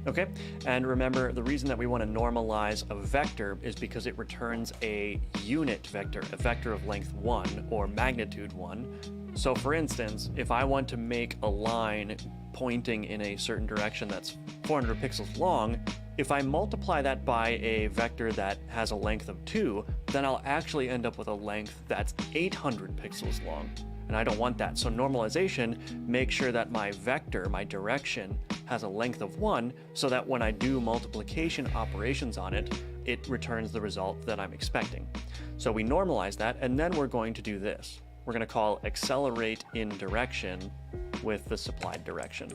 Okay, and remember, the reason that we want to normalize a vector is because it returns a unit vector, a vector of length 1 or magnitude 1. So for instance, if I want to make a line pointing in a certain direction that's 400 pixels long, if I multiply that by a vector that has a length of 2, then I'll actually end up with a length that's 800 pixels long. And I don't want that. So normalization makes sure that my vector, my direction, has a length of 1, so that when I do multiplication operations on it, it returns the result that I'm expecting. So we normalize that, and then we're going to do this. We're going to call accelerate in direction with the supplied direction.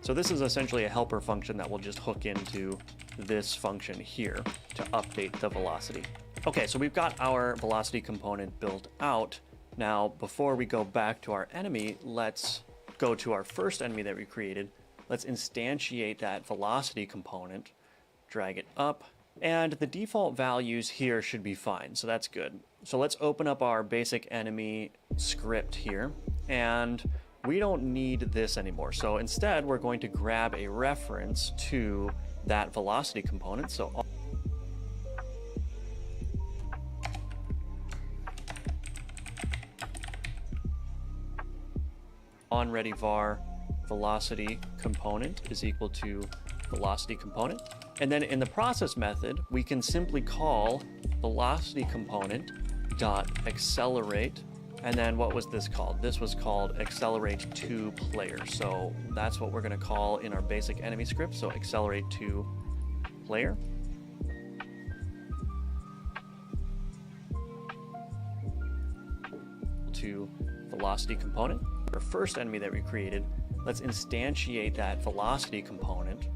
So this is essentially a helper function that will just hook into this function here to update the velocity. Okay, so we've got our velocity component built out. Now, before we go back to our enemy, let's go to our first enemy that we created. Let's instantiate that velocity component, drag it up, and the default values here should be fine, so that's good. So let's open up our basic enemy script here, and we don't need this anymore. So instead, we're going to grab a reference to that velocity component. So onReadyVar velocity component is equal to velocity component. And then in the process method, we can simply call velocity component dot accelerate. And then what was this called? This was called accelerate to player. So that's what we're going to call in our basic enemy script. So accelerate to player. To velocity component. Our first enemy that we created, let's instantiate that velocity component,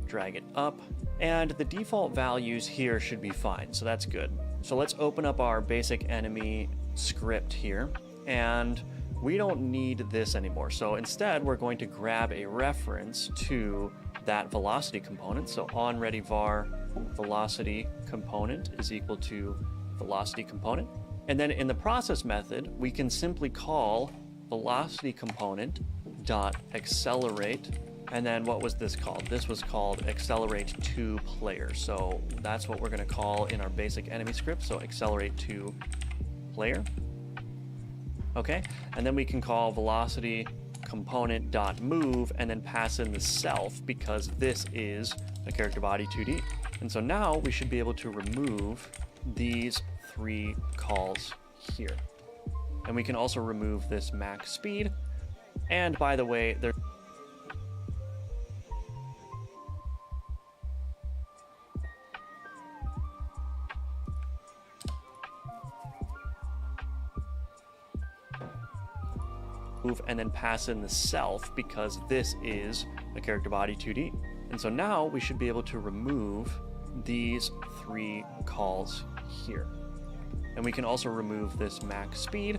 drag it up, and the default values here should be fine. So that's good. So let's open up our basic enemy script here, and we don't need this anymore. So instead, we're going to grab a reference to that velocity component. So onReadyVar velocity component is equal to velocity component. And then in the process method, we can simply call velocity component dot accelerate. And then what was this called? This was called accelerate to player. So that's what we're going to call in our basic enemy script. So accelerate to player. Okay, and then we can call velocity component dot move and then pass in the self, because this is a character body 2D. And so now we should be able to remove these 3 calls here. And we can also remove this max speed. And by the way, there move and then pass in the self, because this is a character body 2D. And so now we should be able to remove these 3 calls here. And we can also remove this max speed.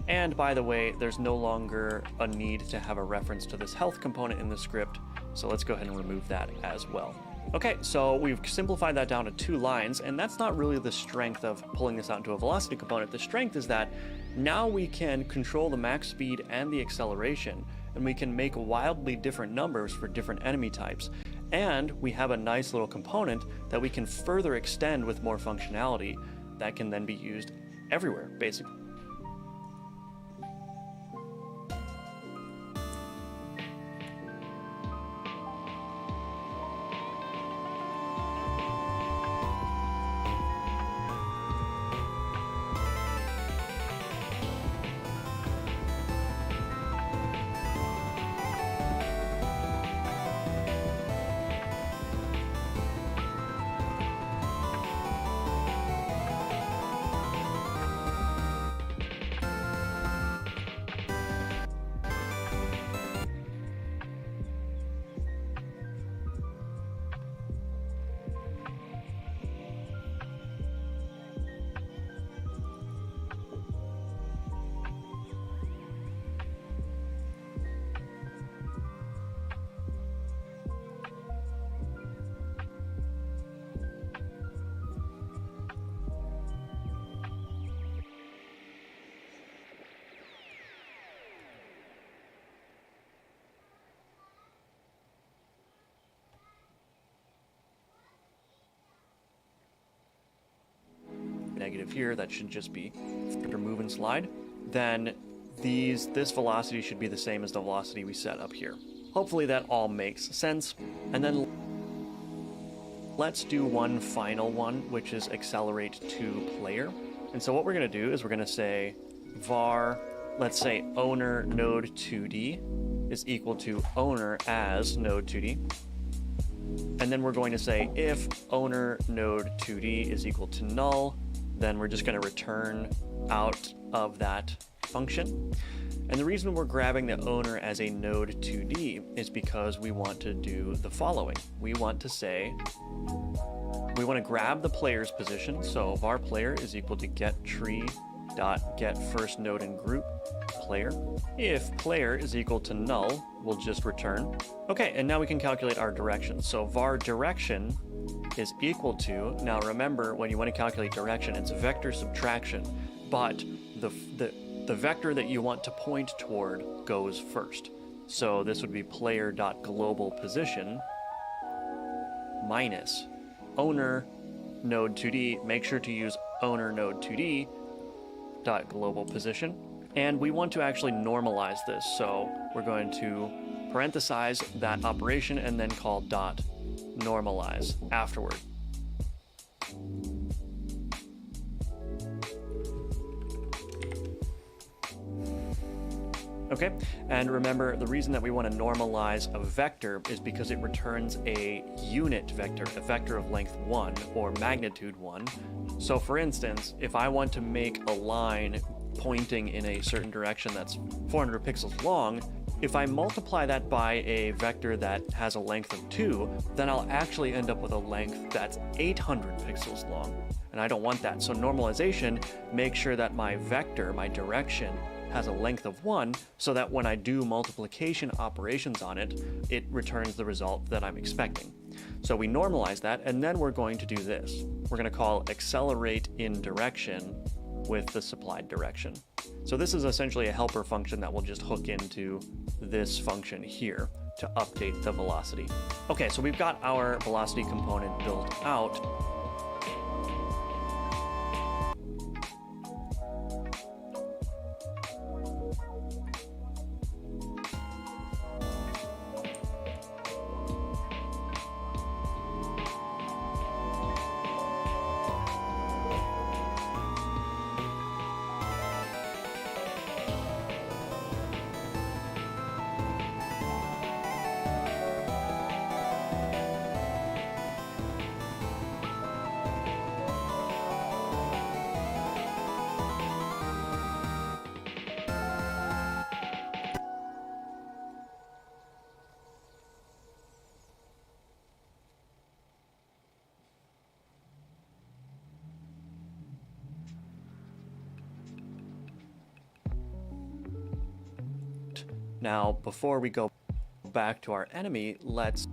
And by the way, there's no longer a need to have a reference to this health component in the script. So let's go ahead and remove that as well. Okay, so we've simplified that down to 2 lines, and that's not really the strength of pulling this out into a velocity component. The strength is that now we can control the max speed and the acceleration, and we can make wildly different numbers for different enemy types. And we have a nice little component that we can further extend with more functionality that can then be used everywhere, basically. Negative here, that should just be under move and slide. Then this velocity should be the same as the velocity we set up here. Hopefully that all makes sense. And then let's do one final one, which is accelerate to player. And so what we're going to do is we're going to say var, let's say owner node 2D is equal to owner as node 2D. And then we're going to say if owner node 2D is equal to null, then we're just going to return out of that function. And the reason we're grabbing the owner as a node 2D is because we want to do the following. We want to grab the player's position. So var player is equal to get tree dot get first node in group player. If player is equal to null, we'll just return. Okay, and now we can calculate our direction. So var direction is equal to, now remember, when you want to calculate direction, it's vector subtraction, but the vector that you want to point toward goes first. So this would be player.global position minus owner node 2D. Make sure to use owner node 2D dot global position. And we want to actually normalize this. So we're going to parenthesize that operation and then call dot normalize afterward. Okay, and remember, the reason that we want to normalize a vector is because it returns a unit vector, a vector of length 1 or magnitude 1. So for instance, if I want to make a line pointing in a certain direction that's 400 pixels long, if I multiply that by a vector that has a length of 2, then I'll actually end up with a length that's 800 pixels long. And I don't want that. So normalization makes sure that my vector, my direction, has a length of 1, so that when I do multiplication operations on it, it returns the result that I'm expecting. So we normalize that, and then we're going to do this. We're going to call accelerate in direction with the supplied direction. So this is essentially a helper function that will just hook into this function here to update the velocity. Okay, so we've got our velocity component built out. Now, before we go back to our enemy, let's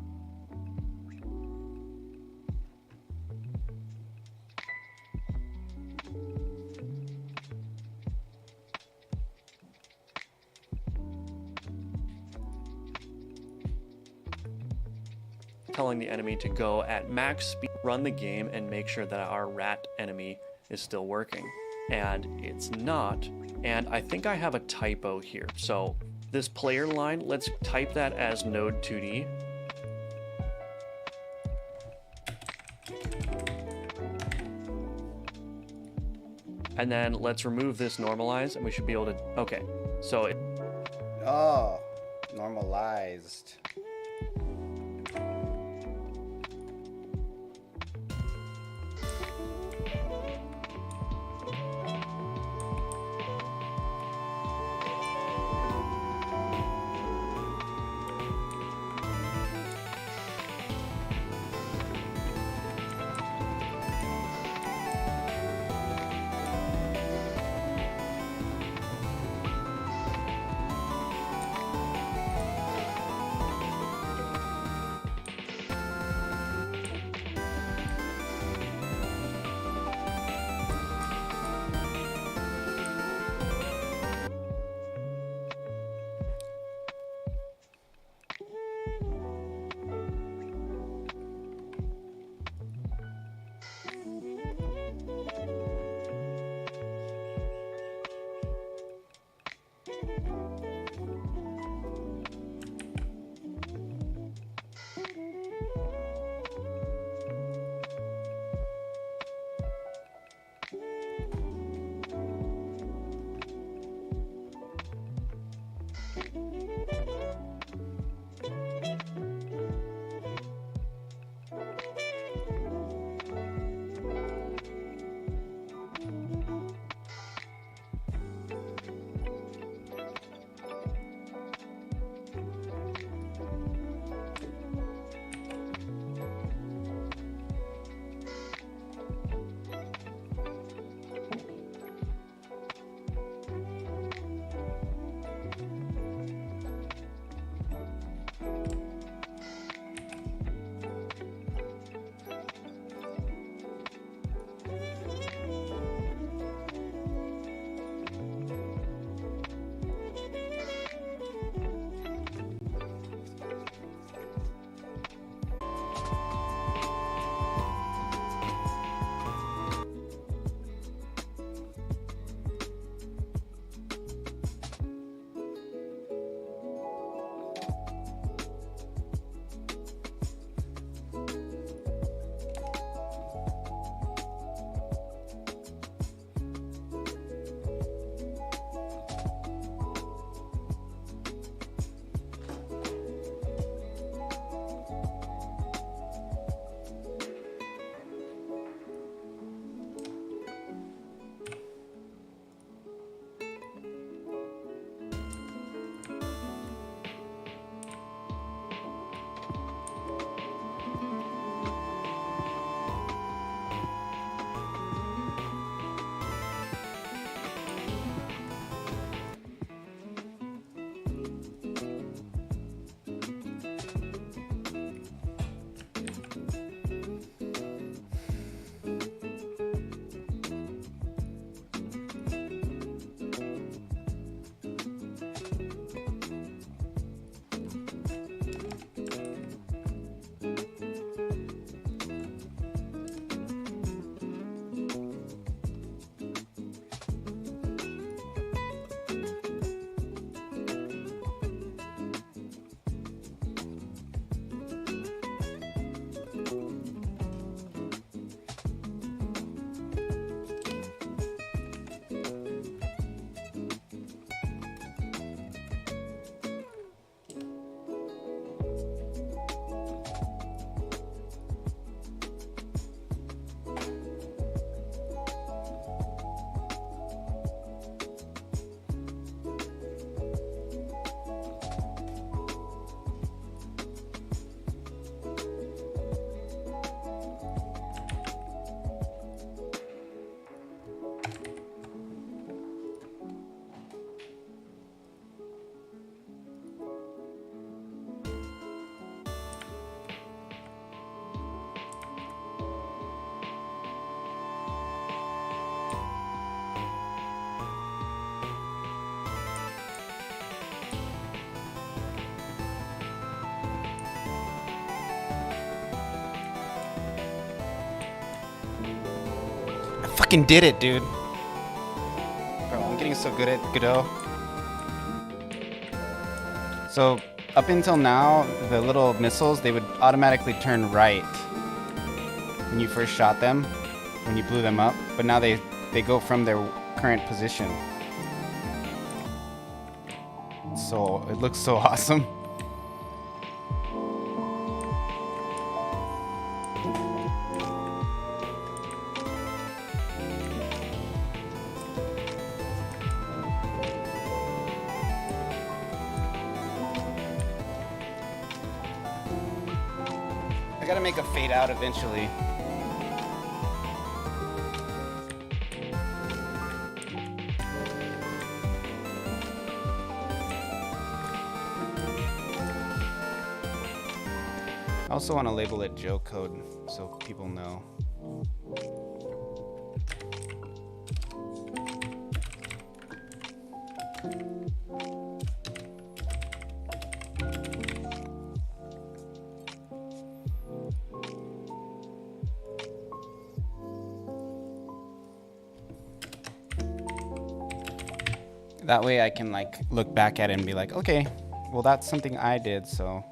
telling the enemy to go at max speed, run the game, and make sure that our rat enemy is still working. And it's not. And I think I have a typo here. So this player line, let's type that as node 2D. And then let's remove this normalize, and we should be able to, okay. So Oh, normalized. fucking did it, dude. Bro, I'm getting so good at Godot. So, up until now, the little missiles, they would automatically turn right when you first shot them, when you blew them up. But now they go from their current position. So, it looks so awesome. I gotta make a fade out eventually. I also want to label it Joe code so people know. That way I can like look back at it and be like, okay, well that's something I did, so.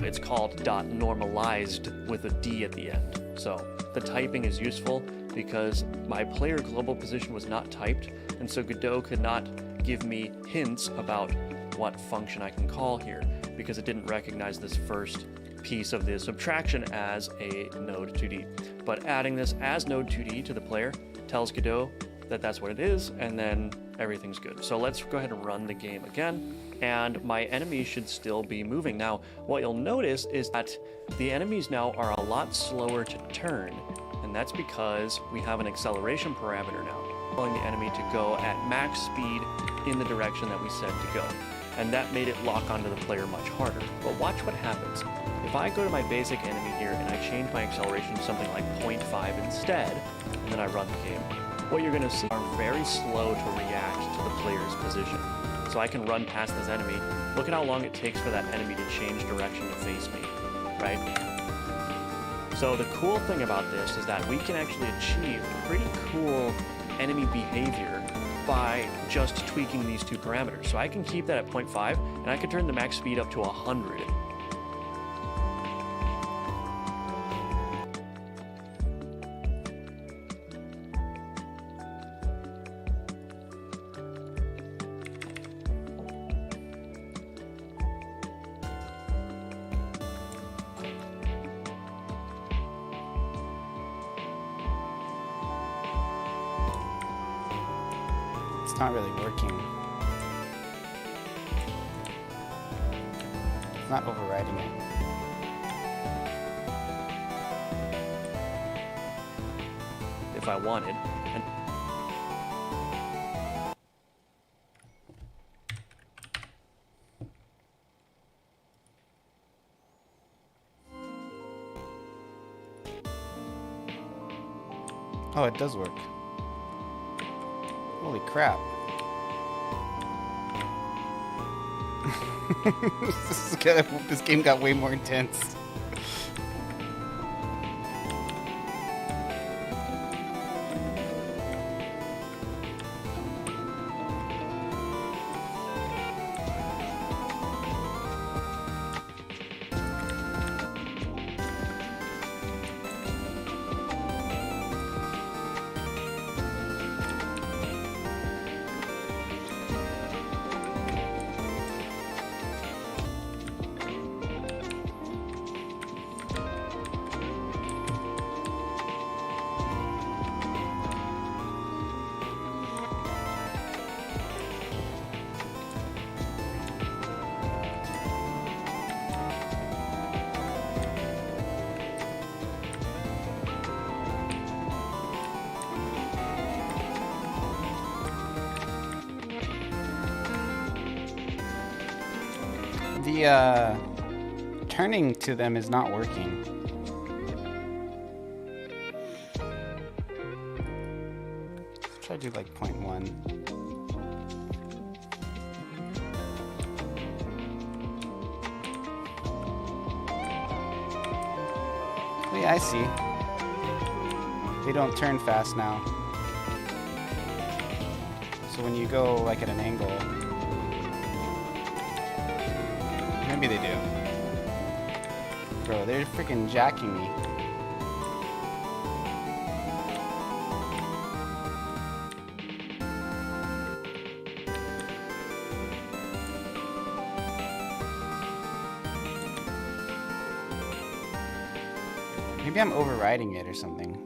It's called .normalized with a D at the end. So the typing is useful because my player global position was not typed, and so Godot could not give me hints about what function I can call here because it didn't recognize this first piece of the subtraction as a node 2D. But adding this as node 2D to the player tells Godot that that's what it is, and then everything's good. So let's go ahead and run the game again, and my enemies should still be moving. Now, what you'll notice is that the enemies now are a lot slower to turn, and that's because we have an acceleration parameter now, telling the enemy to go at max speed in the direction that we said to go. And that made it lock onto the player much harder. But watch what happens. If I go to my basic enemy here and I change my acceleration to something like 0.5 instead, and then I run the game, what you're going to see are very slow to react to the player's position. So I can run past this enemy. Look at how long it takes for that enemy to change direction to face me, right? So the cool thing about this is that we can actually achieve pretty cool enemy behavior by just tweaking these two parameters. So I can keep that at 0.5, and I can turn the max speed up to 100. It's not really working. It's not overriding it. If I wanted. And Oh, it does work. Holy crap. This game got way more intense. The turning to them is not working. Let's try to do like 0.1. Oh yeah, I see. They don't turn fast now. So when you go like at an angle, maybe they do. Bro, they're freaking jacking me. Maybe I'm overriding it or something.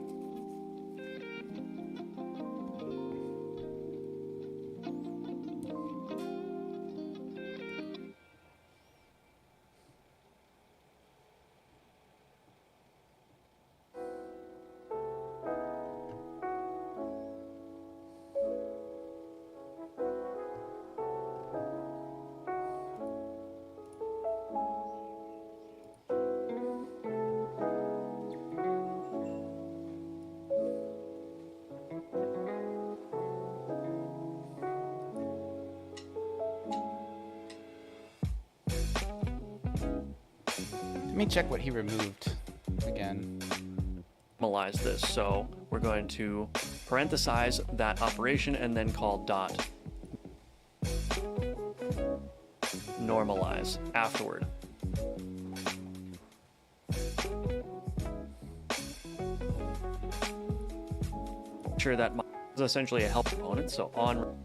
Let me check what he removed again. Normalize this. So we're going to parenthesize that operation and then call dot normalize afterward. Sure that is essentially a help component. So on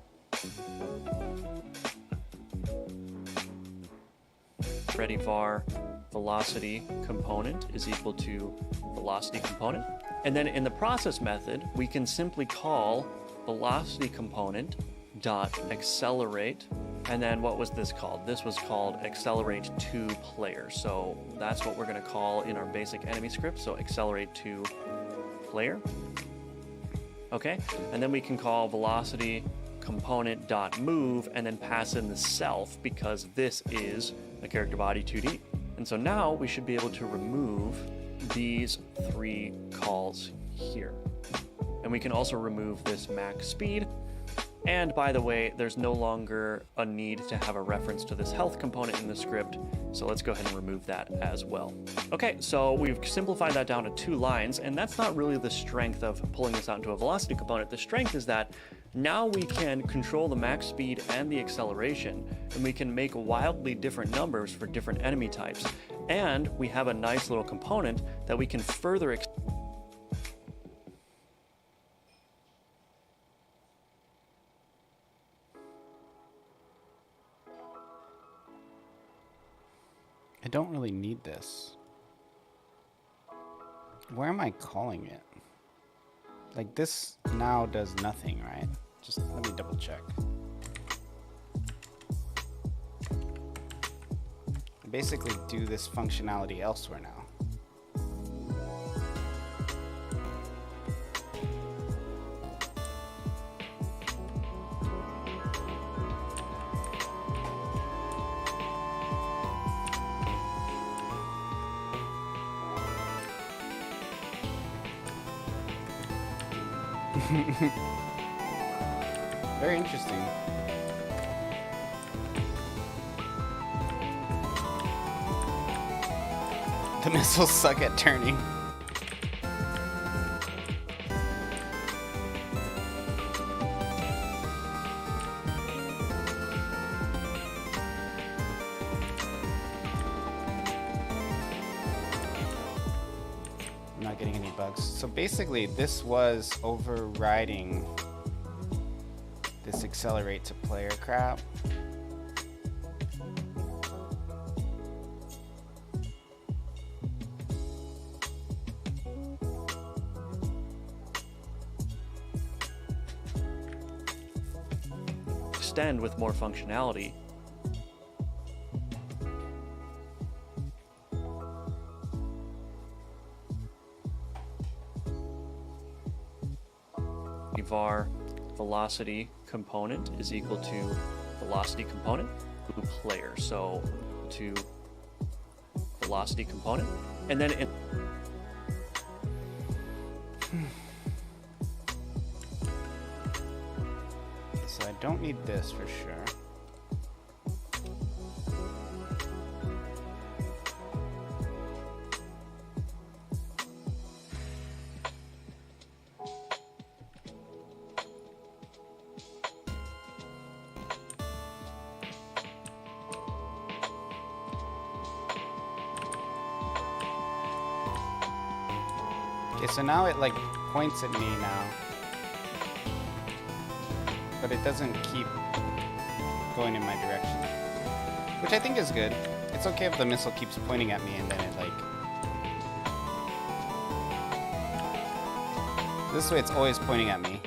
ready var velocity component is equal to velocity component. And then in the process method, we can simply call velocity component dot accelerate. And then what was this called? This was called accelerate to player. So that's what we're going to call in our basic enemy script. So accelerate to player. Okay. And then we can call velocity component dot move and then pass in the self because this is a character body 2D. And so now we should be able to remove these three calls here. And we can also remove this max speed. And by the way, there's no longer a need to have a reference to this health component in the script. So let's go ahead and remove that as well. Okay, so we've simplified that down to 2 lines, and that's not really the strength of pulling this out into a velocity component. The strength is that now we can control the max speed and the acceleration, and we can make wildly different numbers for different enemy types. And we have a nice little component that we can further I don't really need this. Where am I calling it? Like this now does nothing, right? Just let me double check. I basically do this functionality elsewhere now. Very interesting. The missiles suck at turning. I'm not getting any bugs. So basically, this was overriding this accelerate to player crap. Extend with more functionality. Var velocity component is equal to velocity component to player. So to velocity component, and then So I don't need this for sure. Okay, so now it like points at me now. But it doesn't keep going in my direction. Which I think is good. It's okay if the missile keeps pointing at me and then it like... This way it's always pointing at me.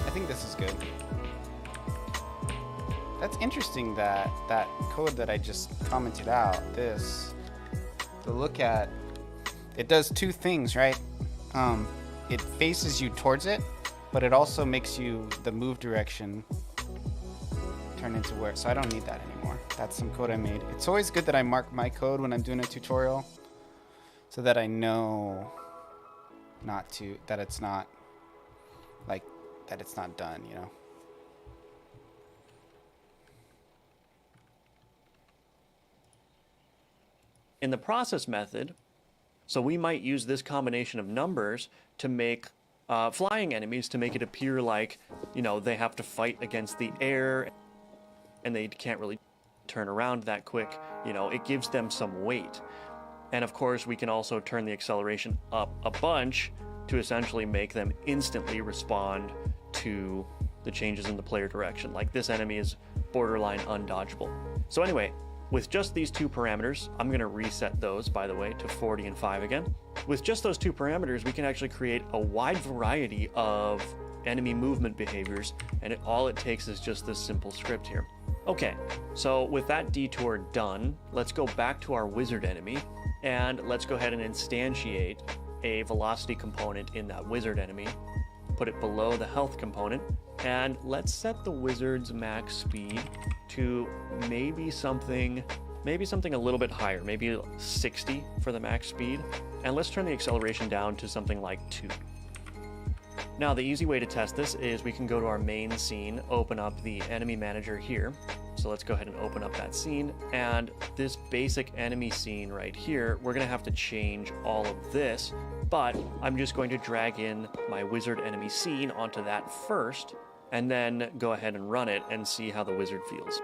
I think this is good. That's interesting that that code that I just commented out, this, to look at, it does two things, right? It faces you towards it, but it also makes you, the move direction, turn into where, so I don't need that anymore. That's some code I made. It's always good that I mark my code when I'm doing a tutorial, so that I know not to, that it's not, like, that it's not done, you know? in the process method, so we might use this combination of numbers to make flying enemies, to make it appear like, you know, they have to fight against the air and they can't really turn around that quick. You know, it gives them some weight. And of course, we can also turn the acceleration up a bunch to essentially make them instantly respond to the changes in the player direction. Like this enemy is borderline undodgeable. So anyway, with just these two parameters, I'm going to reset those, by the way, to 40 and 5 again. With just those two parameters, we can actually create a wide variety of enemy movement behaviors, and all it takes is just this simple script here. Okay, so with that detour done, let's go back to our wizard enemy, and let's go ahead and instantiate a velocity component in that wizard enemy, put it below the health component, and let's set the wizard's max speed to maybe something a little bit higher, maybe 60 for the max speed, and let's turn the acceleration down to something like 2. Now, the easy way to test this is we can go to our main scene, open up the enemy manager here. So let's go ahead and open up that scene, and this basic enemy scene right here, we're gonna have to change all of this, but I'm just going to drag in my wizard enemy scene onto that first, and then go ahead and run it and see how the wizard feels.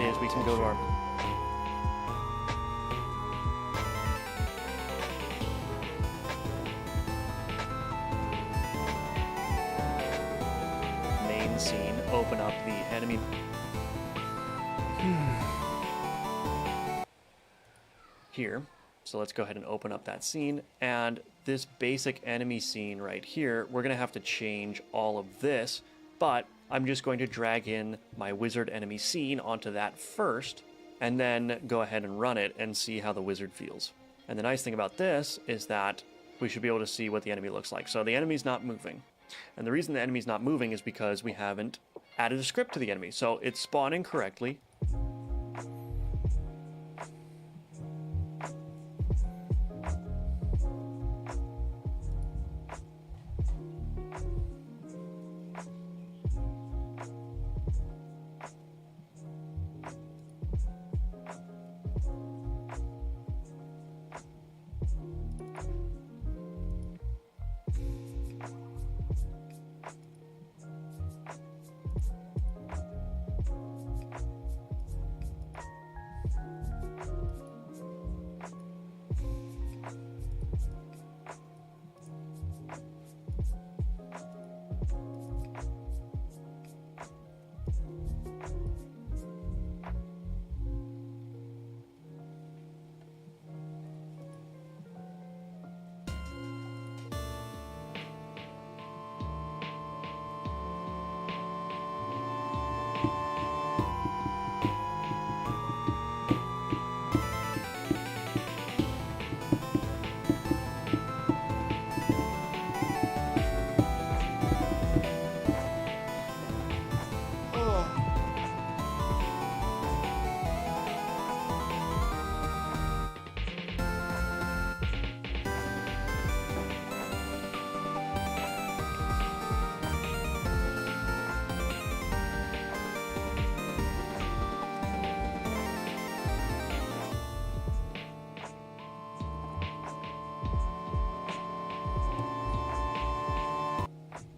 is we can go to our main scene, open up the enemy. Here. So let's go ahead and open up that scene. And this basic enemy scene right here, we're going to have to change all of this, but I'm just going to drag in my wizard enemy scene onto that first, and then go ahead and run it and see how the wizard feels. And the nice thing about this is that we should be able to see what the enemy looks like. So the enemy's not moving. And the reason the enemy's not moving is because we haven't added a script to the enemy. So it's spawning correctly.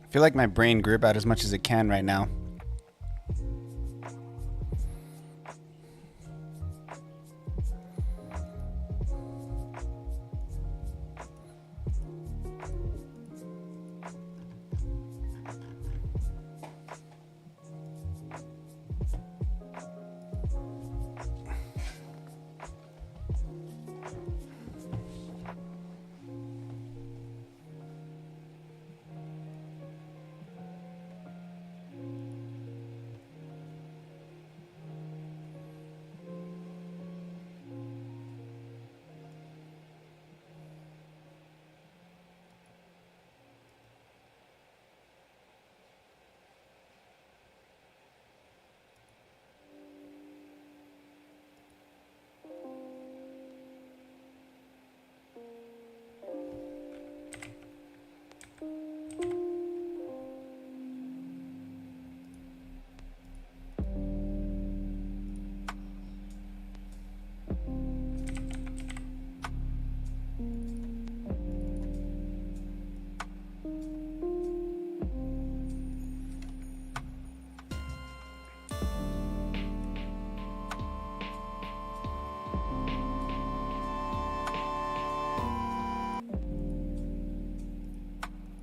I feel like my brain grew about as much as it can right now.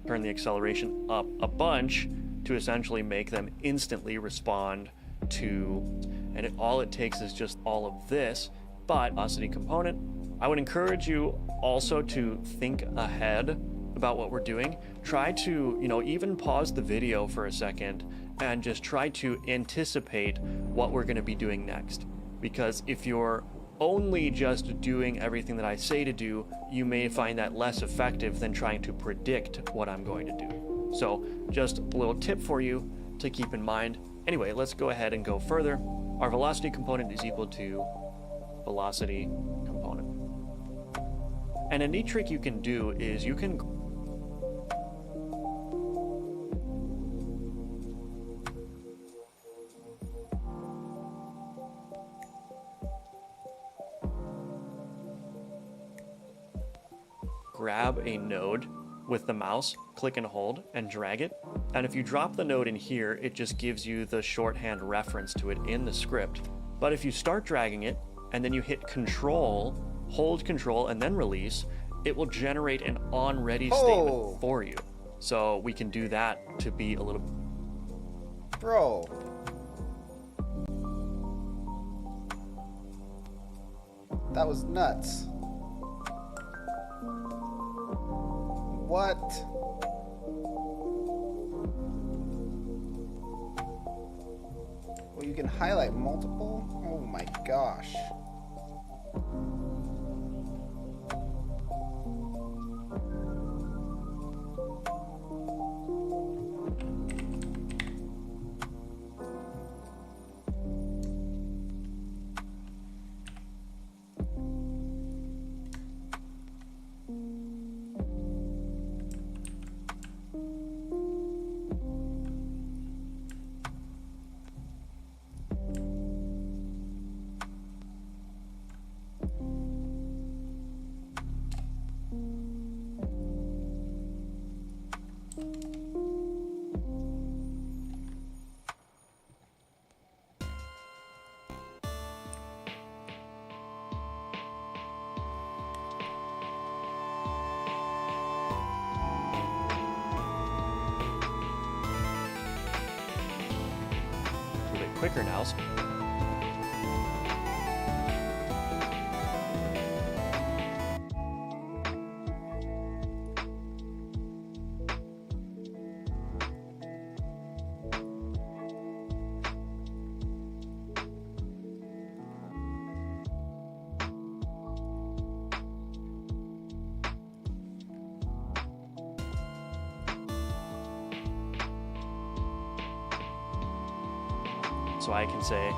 Turn the acceleration up a bunch to essentially make them instantly respond to, and all it takes is just all of this, but velocity component. I would encourage you also to think ahead about what we're doing. Try to, even pause the video for a second and just try to anticipate what we're going to be doing next. Because if you're only just doing everything that I say to do, you may find that less effective than trying to predict what I'm going to do. So just a little tip for you to keep in mind. Anyway, let's go ahead and go further. Our velocity component is equal to velocity component. And a neat trick you can do is you can grab a node with the mouse, click and hold, and drag it. And if you drop the node in here, it just gives you the shorthand reference to it in the script. But if you start dragging it and then you hit control, hold control, and then release, it will generate an on ready statement for you. So we can do that to be a little... Bro. That was nuts. What? Well, you can highlight multiple? Oh my gosh. A bit quicker now. So I can say,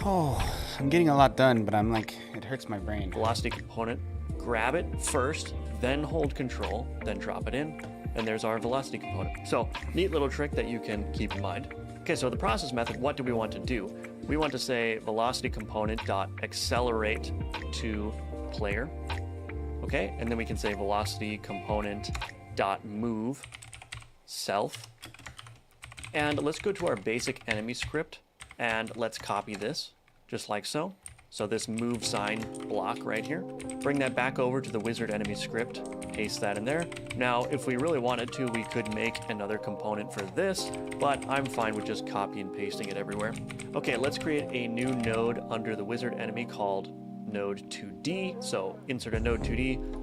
Oh, I'm getting a lot done, but I'm like, it hurts my brain. Velocity component, grab it first, then hold control, then drop it in, and there's our velocity component. So, neat little trick that you can keep in mind. Okay, so the process method, what do we want to do? We want to say velocity component dot accelerate to player. Okay, and then we can say velocity component dot move self. And let's go to our basic enemy script and let's copy this just like so. So this move sign block right here, bring that back over to the wizard enemy script, paste that in there. Now, if we really wanted to, we could make another component for this, but I'm fine with just copy and pasting it everywhere. Okay, let's create a new node under the wizard enemy called node 2D. So insert a node 2D.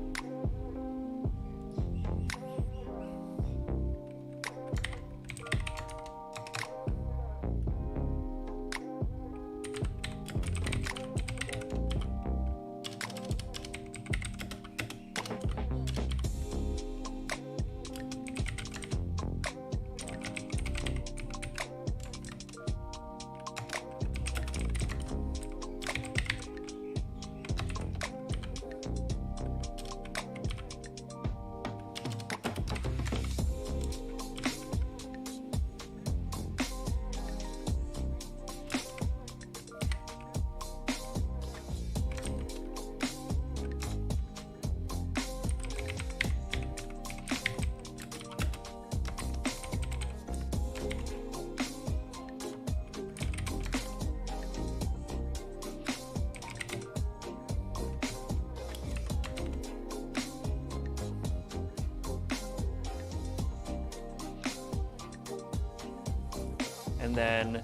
And then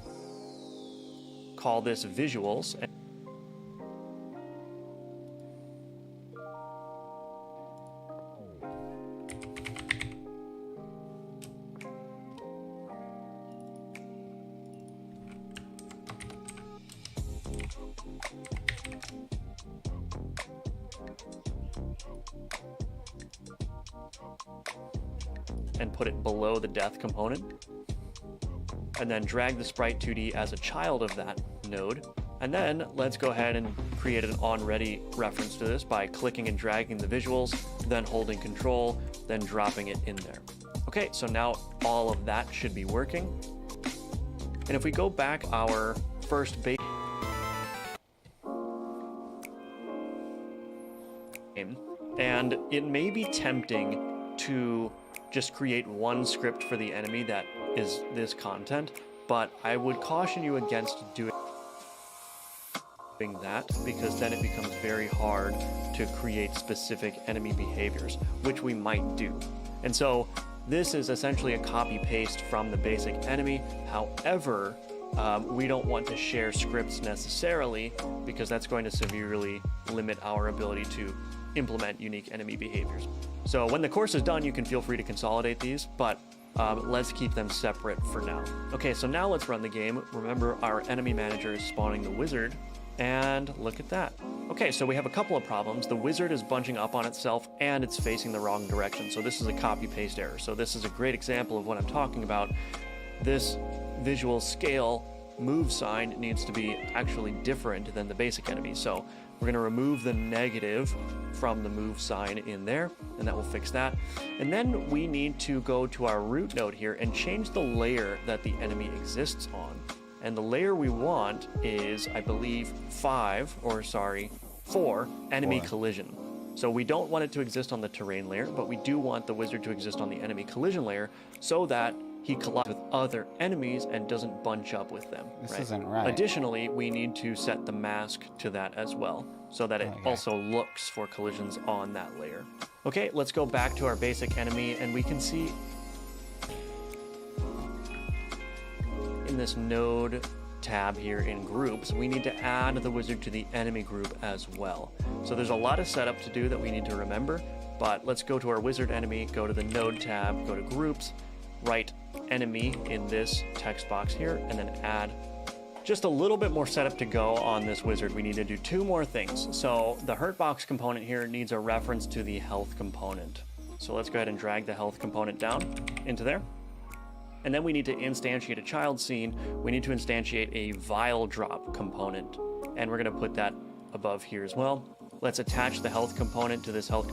call this visuals. And put it below the death component. And then drag the sprite 2D as a child of that node. And then let's go ahead and create an onReady reference to this by clicking and dragging the visuals, then holding control, then dropping it in there. Okay, so now all of that should be working. And if we go back our first base game, and it may be tempting to just create one script for the enemy that is this content, but I would caution you against doing that, because then it becomes very hard to create specific enemy behaviors, which we might do. And so this is essentially a copy paste from the basic enemy. However, we don't want to share scripts necessarily, because that's going to severely limit our ability to implement unique enemy behaviors. So when the course is done, you can feel free to consolidate these, but let's keep them separate for now. Okay, so now let's run the game. Remember, our enemy manager is spawning the wizard, and look at that. Okay, so we have a couple of problems. The wizard is bunching up on itself, and it's facing the wrong direction. So this is a copy-paste error. So this is a great example of what I'm talking about. This visual scale move sign needs to be actually different than the basic enemy. So we're going to remove the negative from the move sign in there, and that will fix that. And then we need to go to our root node here and change the layer that the enemy exists on. And the layer we want is, I believe, 4 enemy collision. So we don't want it to exist on the terrain layer, but we do want the wizard to exist on the enemy collision layer so that he collides with other enemies and doesn't bunch up with them. This isn't right. Additionally, we need to set the mask to that as well, so that it also looks for collisions on that layer. Okay, let's go back to our basic enemy, and we can see in this node tab here in groups, we need to add the wizard to the enemy group as well. So there's a lot of setup to do that we need to remember, but let's go to our wizard enemy, go to the node tab, go to groups, write enemy in this text box here, and then add just a little bit more setup to go on this wizard. We need to do 2 more things. So the hurt box component here needs a reference to the health component. So let's go ahead and drag the health component down into there. And then we need to instantiate a child scene. We need to instantiate a vial drop component. And we're going to put that above here as well. Let's attach the health component to this health.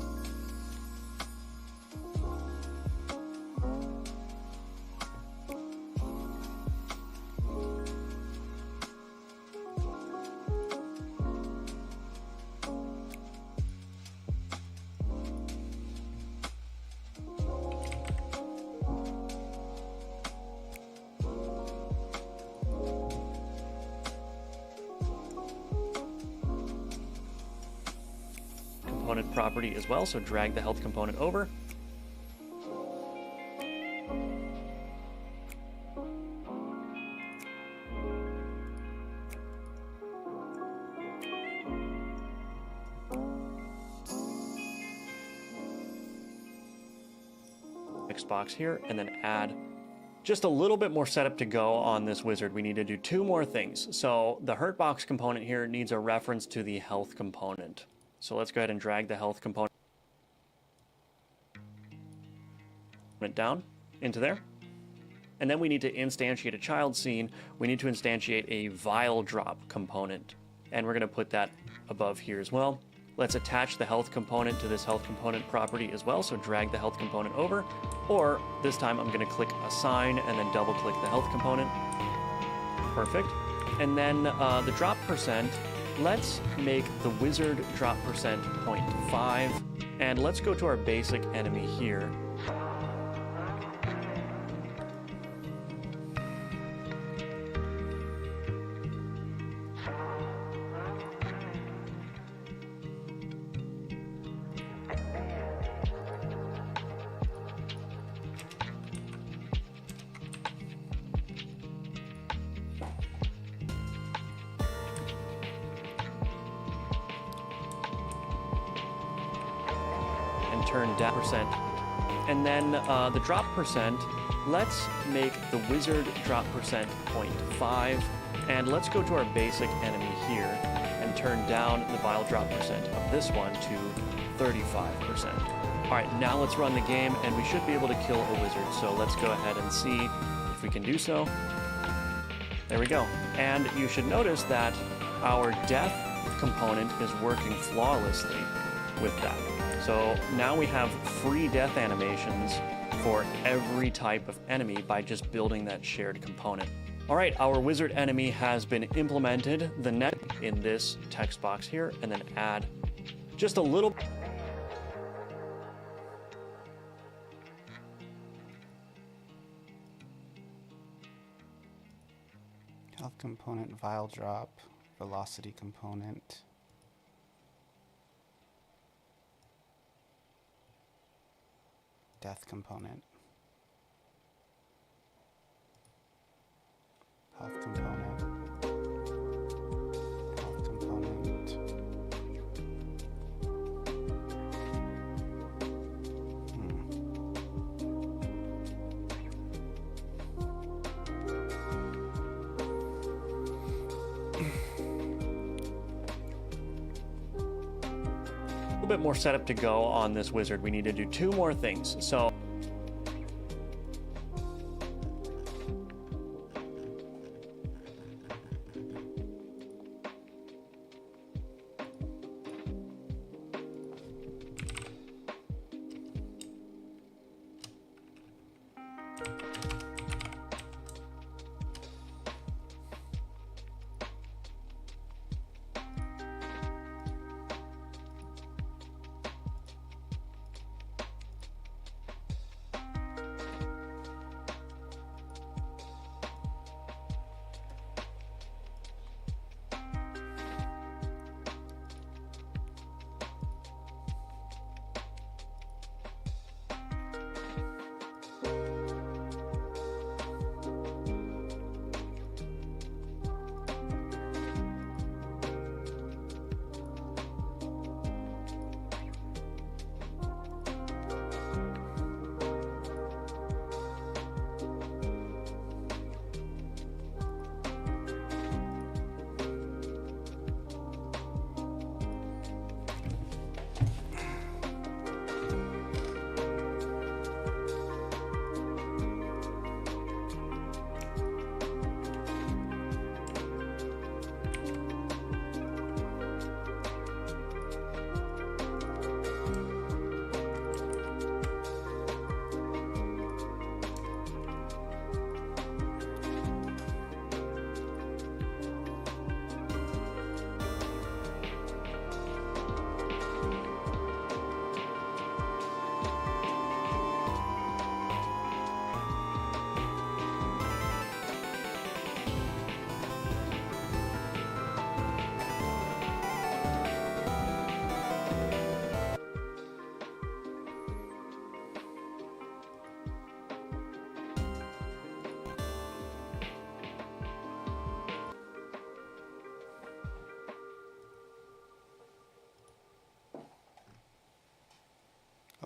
Component property as well, so drag the health component over. Xbox here, and then add just a little bit more setup to go on this wizard. We need to do two more things. So the hurt box component here needs a reference to the health component. So let's go ahead and drag the health component down into there. And then we need to instantiate a child scene. We need to instantiate a vial drop component. And we're going to put that above here as well. Let's attach the health component to this health component property as well. So drag the health component over. Or this time I'm going to click assign and then double click the health component. Perfect. And then the drop percent. Let's make the wizard drop percent 0.5, and let's go to our basic enemy here. Turn down percent. And then the drop percent, let's make the wizard drop percent 0.5, and let's go to our basic enemy here and turn down the vial drop percent of this one to 35%. All right, now let's run the game and we should be able to kill a wizard. So let's go ahead and see if we can do so. There we go. And you should notice that our death component is working flawlessly with that. So now we have free death animations for every type of enemy by just building that shared component. All right, our wizard enemy has been implemented. The next in this text box here, and then add just a little. Health component, vial drop, velocity component. Death component. Health component. Health component. A little bit more setup to go on this wizard. We need to do two more things. So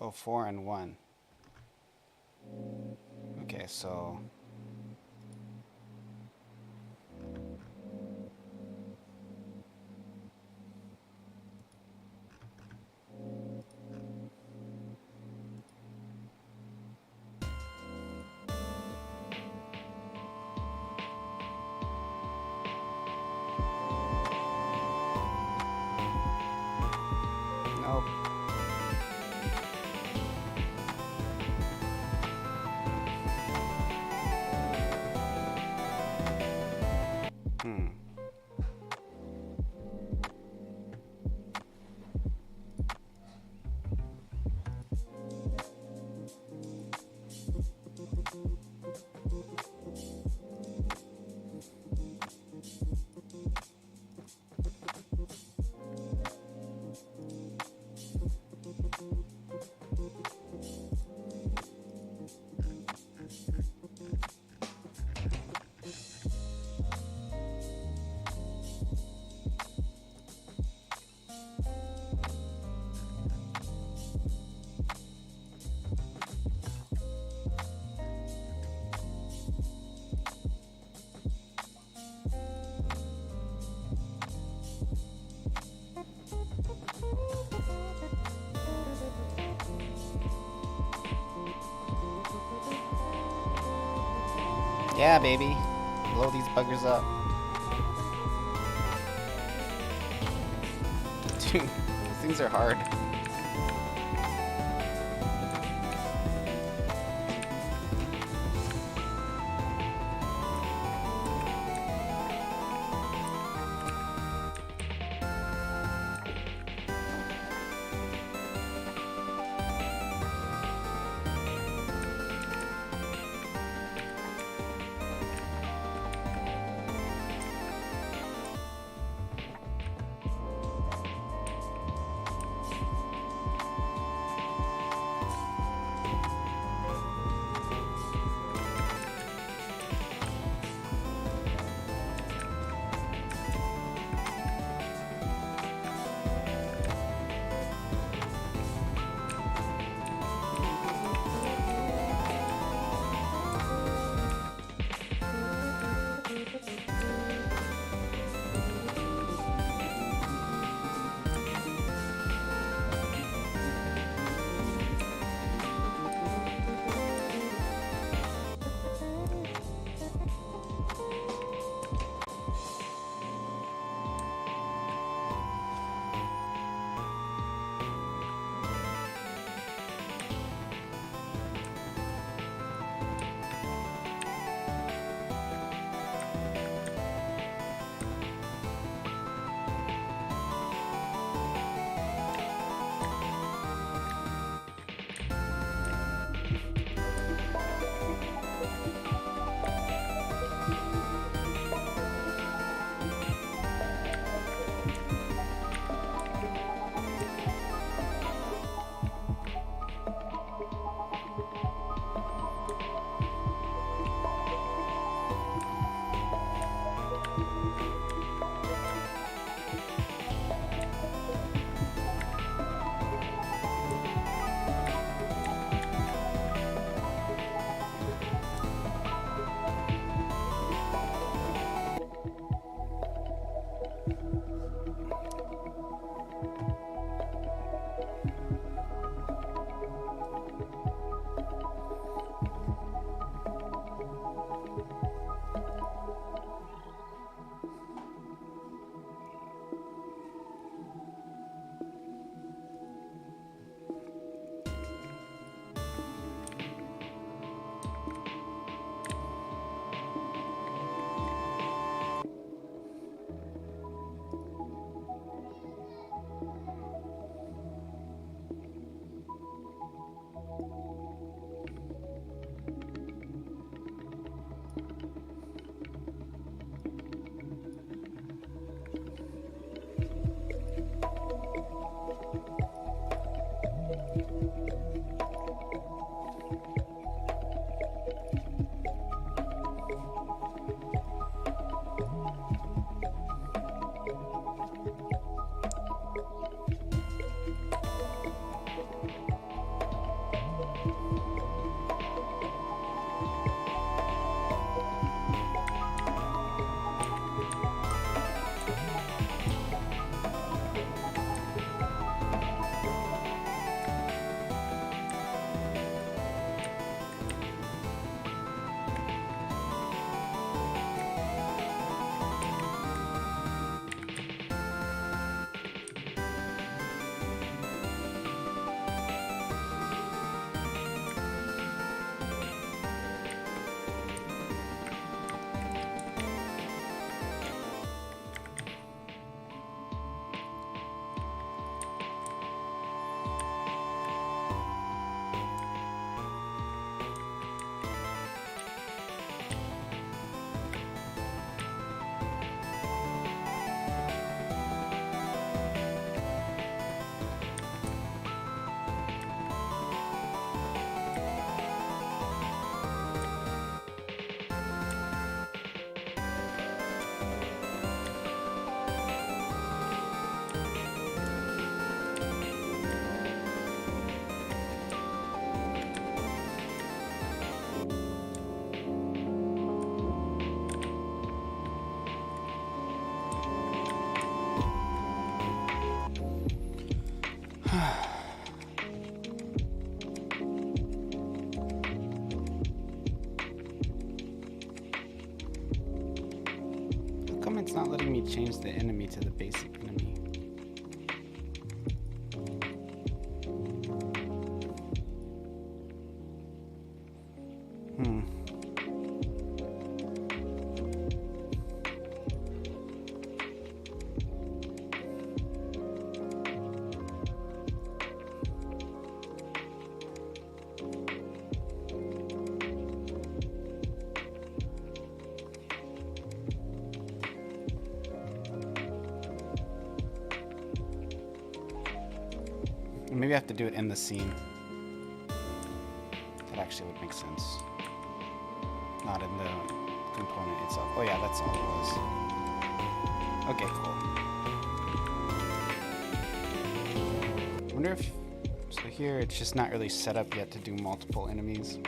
Oh, 4 and 1. Okay, so... Nope. Hmm. Yeah, baby. Blow these buggers up. Dude, these things are hard. It's not letting me change the enemy to the basic enemy. Maybe I have to do it in the scene. That actually would make sense. Not in the component itself. Oh yeah, that's all it was. Okay, cool. I wonder if... So here, it's just not really set up yet to do multiple enemies.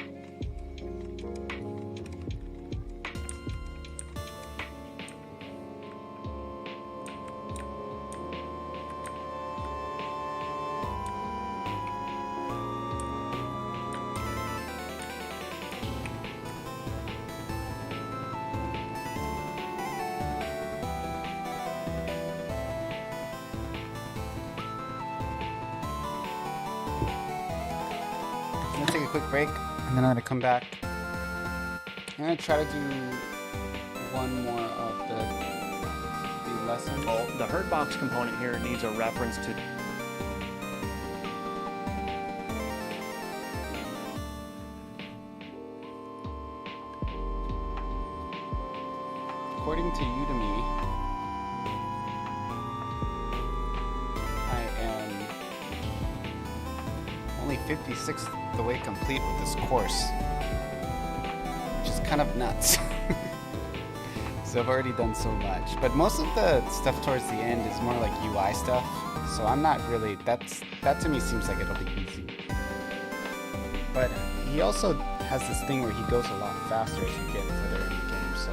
I'm gonna take a quick break, and then I'm gonna come back. I'm gonna try to do one more of the lessons. Well, the hurt box component here needs a reference to... According to Udemy, I am only 56th the way complete with this course, which is kind of nuts. So I've already done so much, but most of the stuff towards the end is more like UI stuff, so I'm not really, that to me seems like it'll be easy. But he also has this thing where he goes a lot faster as you get further in the game, so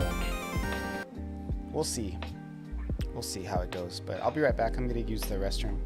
we'll see. We'll see how it goes, but I'll be right back. I'm gonna use the restroom.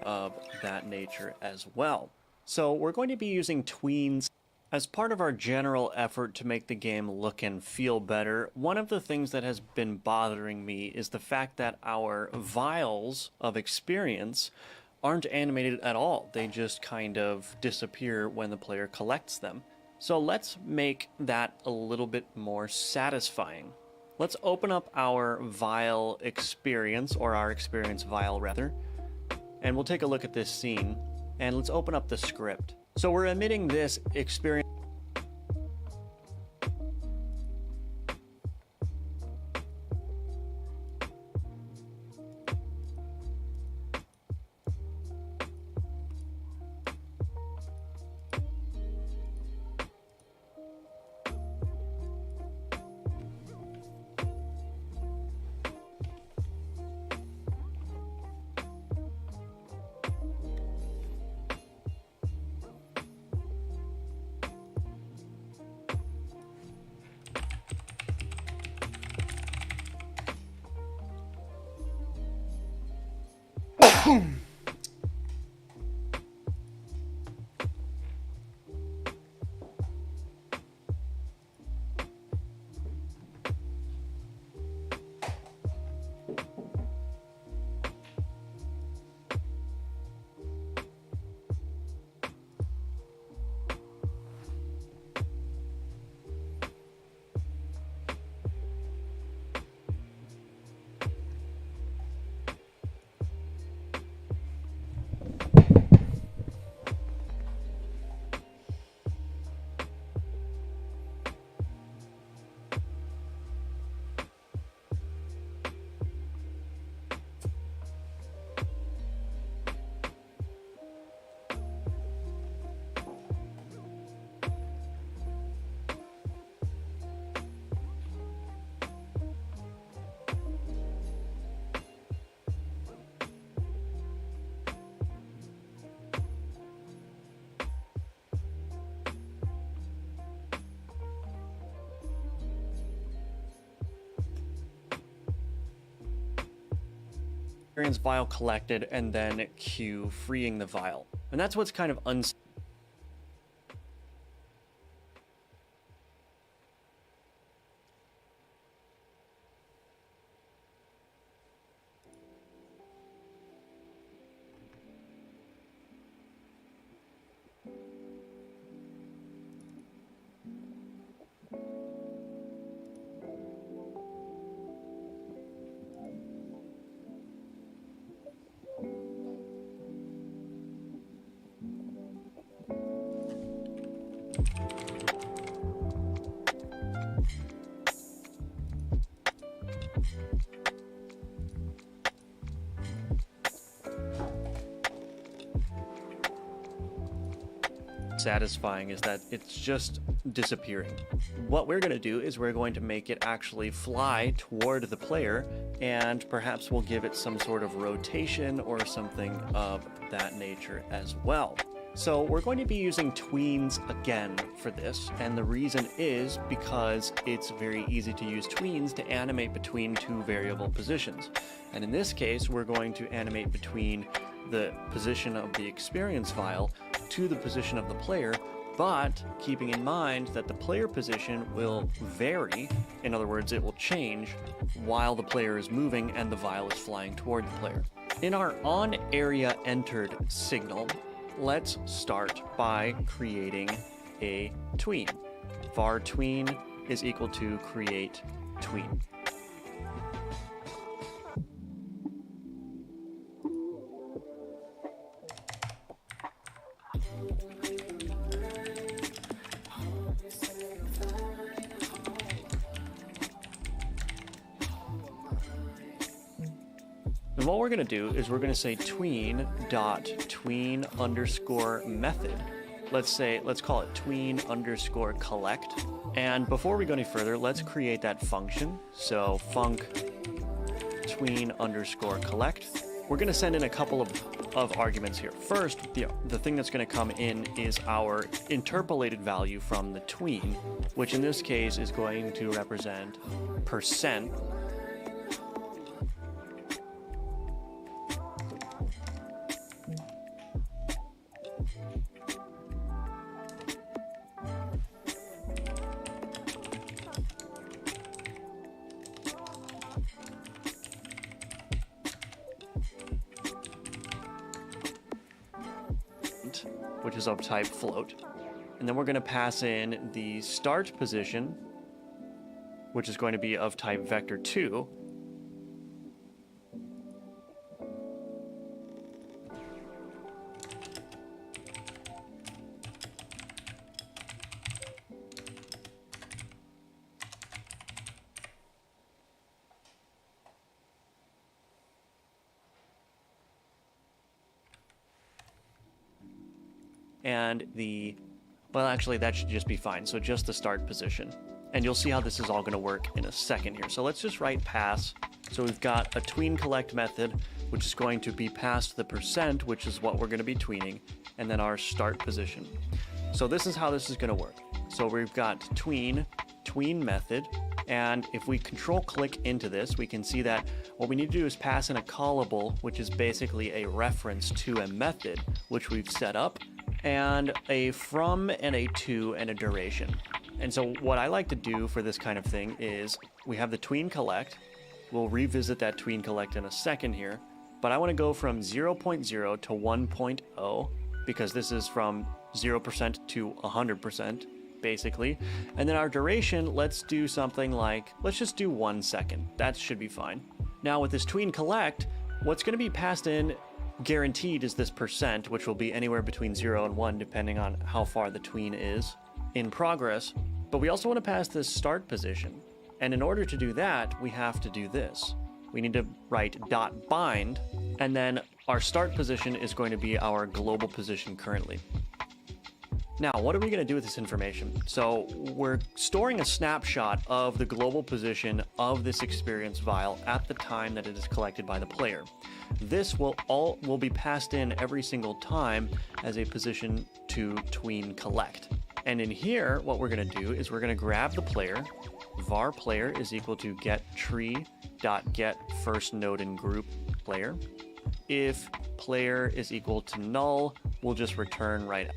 of that nature as well. So we're going to be using tweens as part of our general effort to make the game look and feel better. One of the things that has been bothering me is the fact that our vials of experience aren't animated at all. They just kind of disappear when the player collects them. So let's make that a little bit more satisfying. Let's open up our vial experience, or our experience vial rather, and we'll take a look at this scene, and let's open up the script. So we're emitting this experience. Experience vial collected, and then cue freeing the vial. And that's what's kind of satisfying is that it's just disappearing. What we're going to do is we're going to make it actually fly toward the player, and perhaps we'll give it some sort of rotation or something of that nature as well. So we're going to be using tweens again for this, and the reason is because it's very easy to use tweens to animate between two variable positions. And in this case, we're going to animate between the position of the experience vial to the position of the player, but keeping in mind that the player position will vary. In other words, it will change while the player is moving and the vial is flying toward the player. In our on area entered signal, let's start by creating a tween. Var tween is equal to create tween. And what we're going to do is we're going to say tween dot tween underscore method. Let's call it tween underscore collect. And before we go any further, let's create that function. So func tween underscore collect. We're going to send in a couple of arguments here. First, the thing that's going to come in is our interpolated value from the tween, which in this case is going to represent percent. which is of type float. And then we're going to pass in the start position, which is going to be of type vector2. And well, actually, that should just be fine. So just the start position. And you'll see how this is all going to work in a second here. So let's just write pass. So we've got a tween collect method, which is going to be passed the percent, which is what we're going to be tweening, and then our start position. So this is how this is going to work. So we've got tween method, and if we control click into this, we can see that what we need to do is pass in a callable, which is basically a reference to a method, which we've set up, and a from and a to and a duration. And so what I like to do for this kind of thing is we have the tween collect. We'll revisit that tween collect in a second here, but I want to go from 0.0 to 1.0 because this is from 0% to 100% basically. And then our duration, let's do something like, let's just do 1 second. That should be fine. Now with this tween collect, what's going to be passed in guaranteed is this percent, which will be anywhere between 0 and 1 depending on how far the tween is in progress. But we also want to pass this start position. And in order to do that, we have to do this. We need to write .bind, and then our start position is going to be our global position currently. Now, what are we going to do with this information? So we're storing a snapshot of the global position of this experience vial at the time that it is collected by the player. This will be passed in every single time as a position to tween collect. And in here, what we're going to do is we're going to grab the player. Var player is equal to get tree.get first node in group player. If player is equal to null, we'll just return right.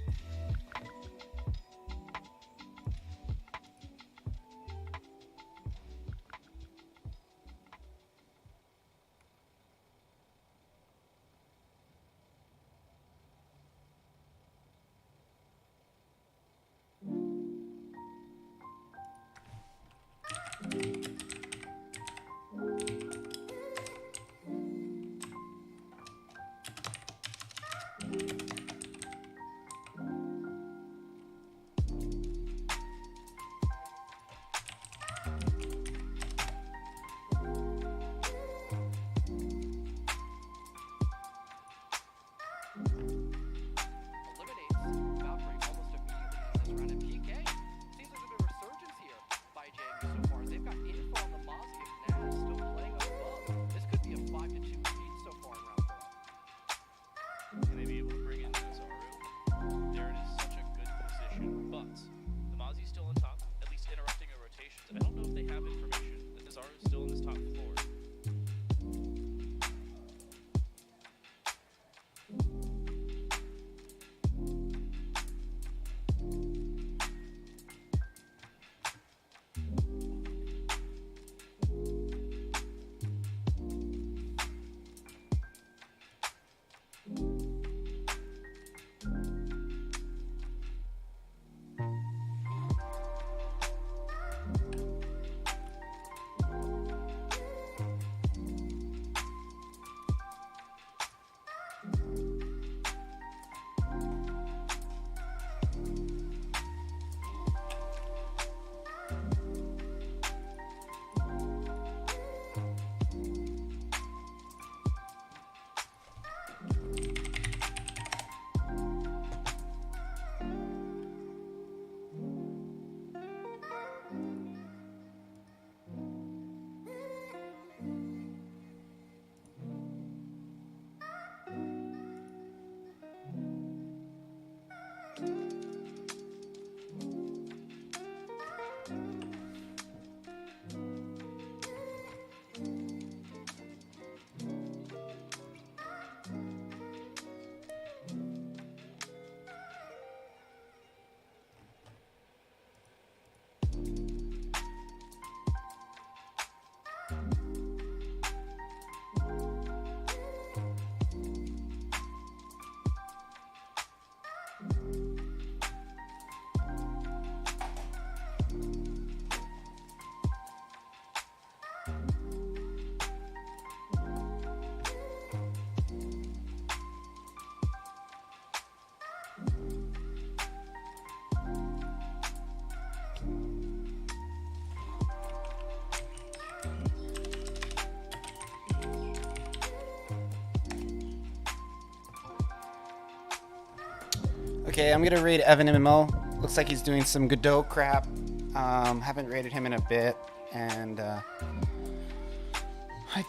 Okay, I'm gonna raid Evan MMO. Looks like he's doing some Godot crap. Haven't raided him in a bit, and I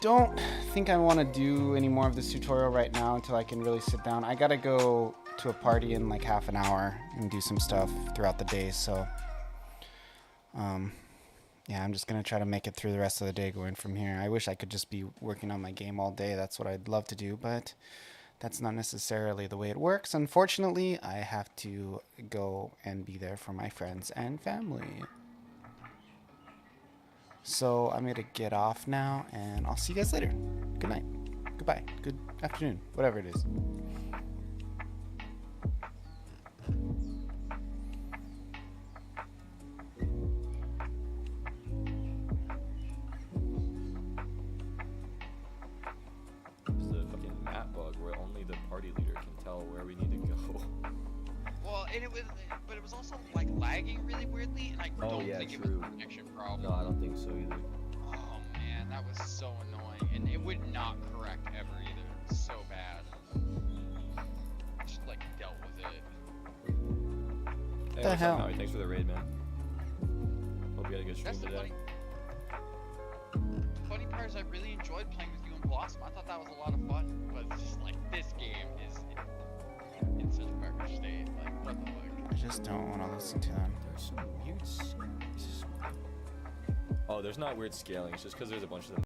don't think I want to do any more of this tutorial right now until I can really sit down. I gotta go to a party in like half an hour and do some stuff throughout the day, so yeah, I'm just gonna try to make it through the rest of the day going from here. I wish I could just be working on my game all day. That's what I'd love to do, but that's not necessarily the way it works. Unfortunately, I have to go and be there for my friends and family. So I'm gonna get off now, and I'll see you guys later. Good night. Goodbye. Good afternoon. Whatever it is. It's the fucking map bug where only the party leader can tell where we need to go. Well, and it was also like lagging really weirdly, and I don't think it was a connection problem. No, I don't think so either. Oh man, that was so annoying, and it would not correct ever either. It was so bad. Just like dealt with it. Hey, the what's hell? up, Maui? Thanks for the raid, man. Hope you had a good stream That's the today. funny part is I really enjoyed playing with you and Blossom. I thought that was a lot of fun, but it's just like this game is in such garbage state. Like what the fuck? I just don't want to listen to them. There's some weird. Oh, there's not weird scaling. It's just because there's a bunch of them.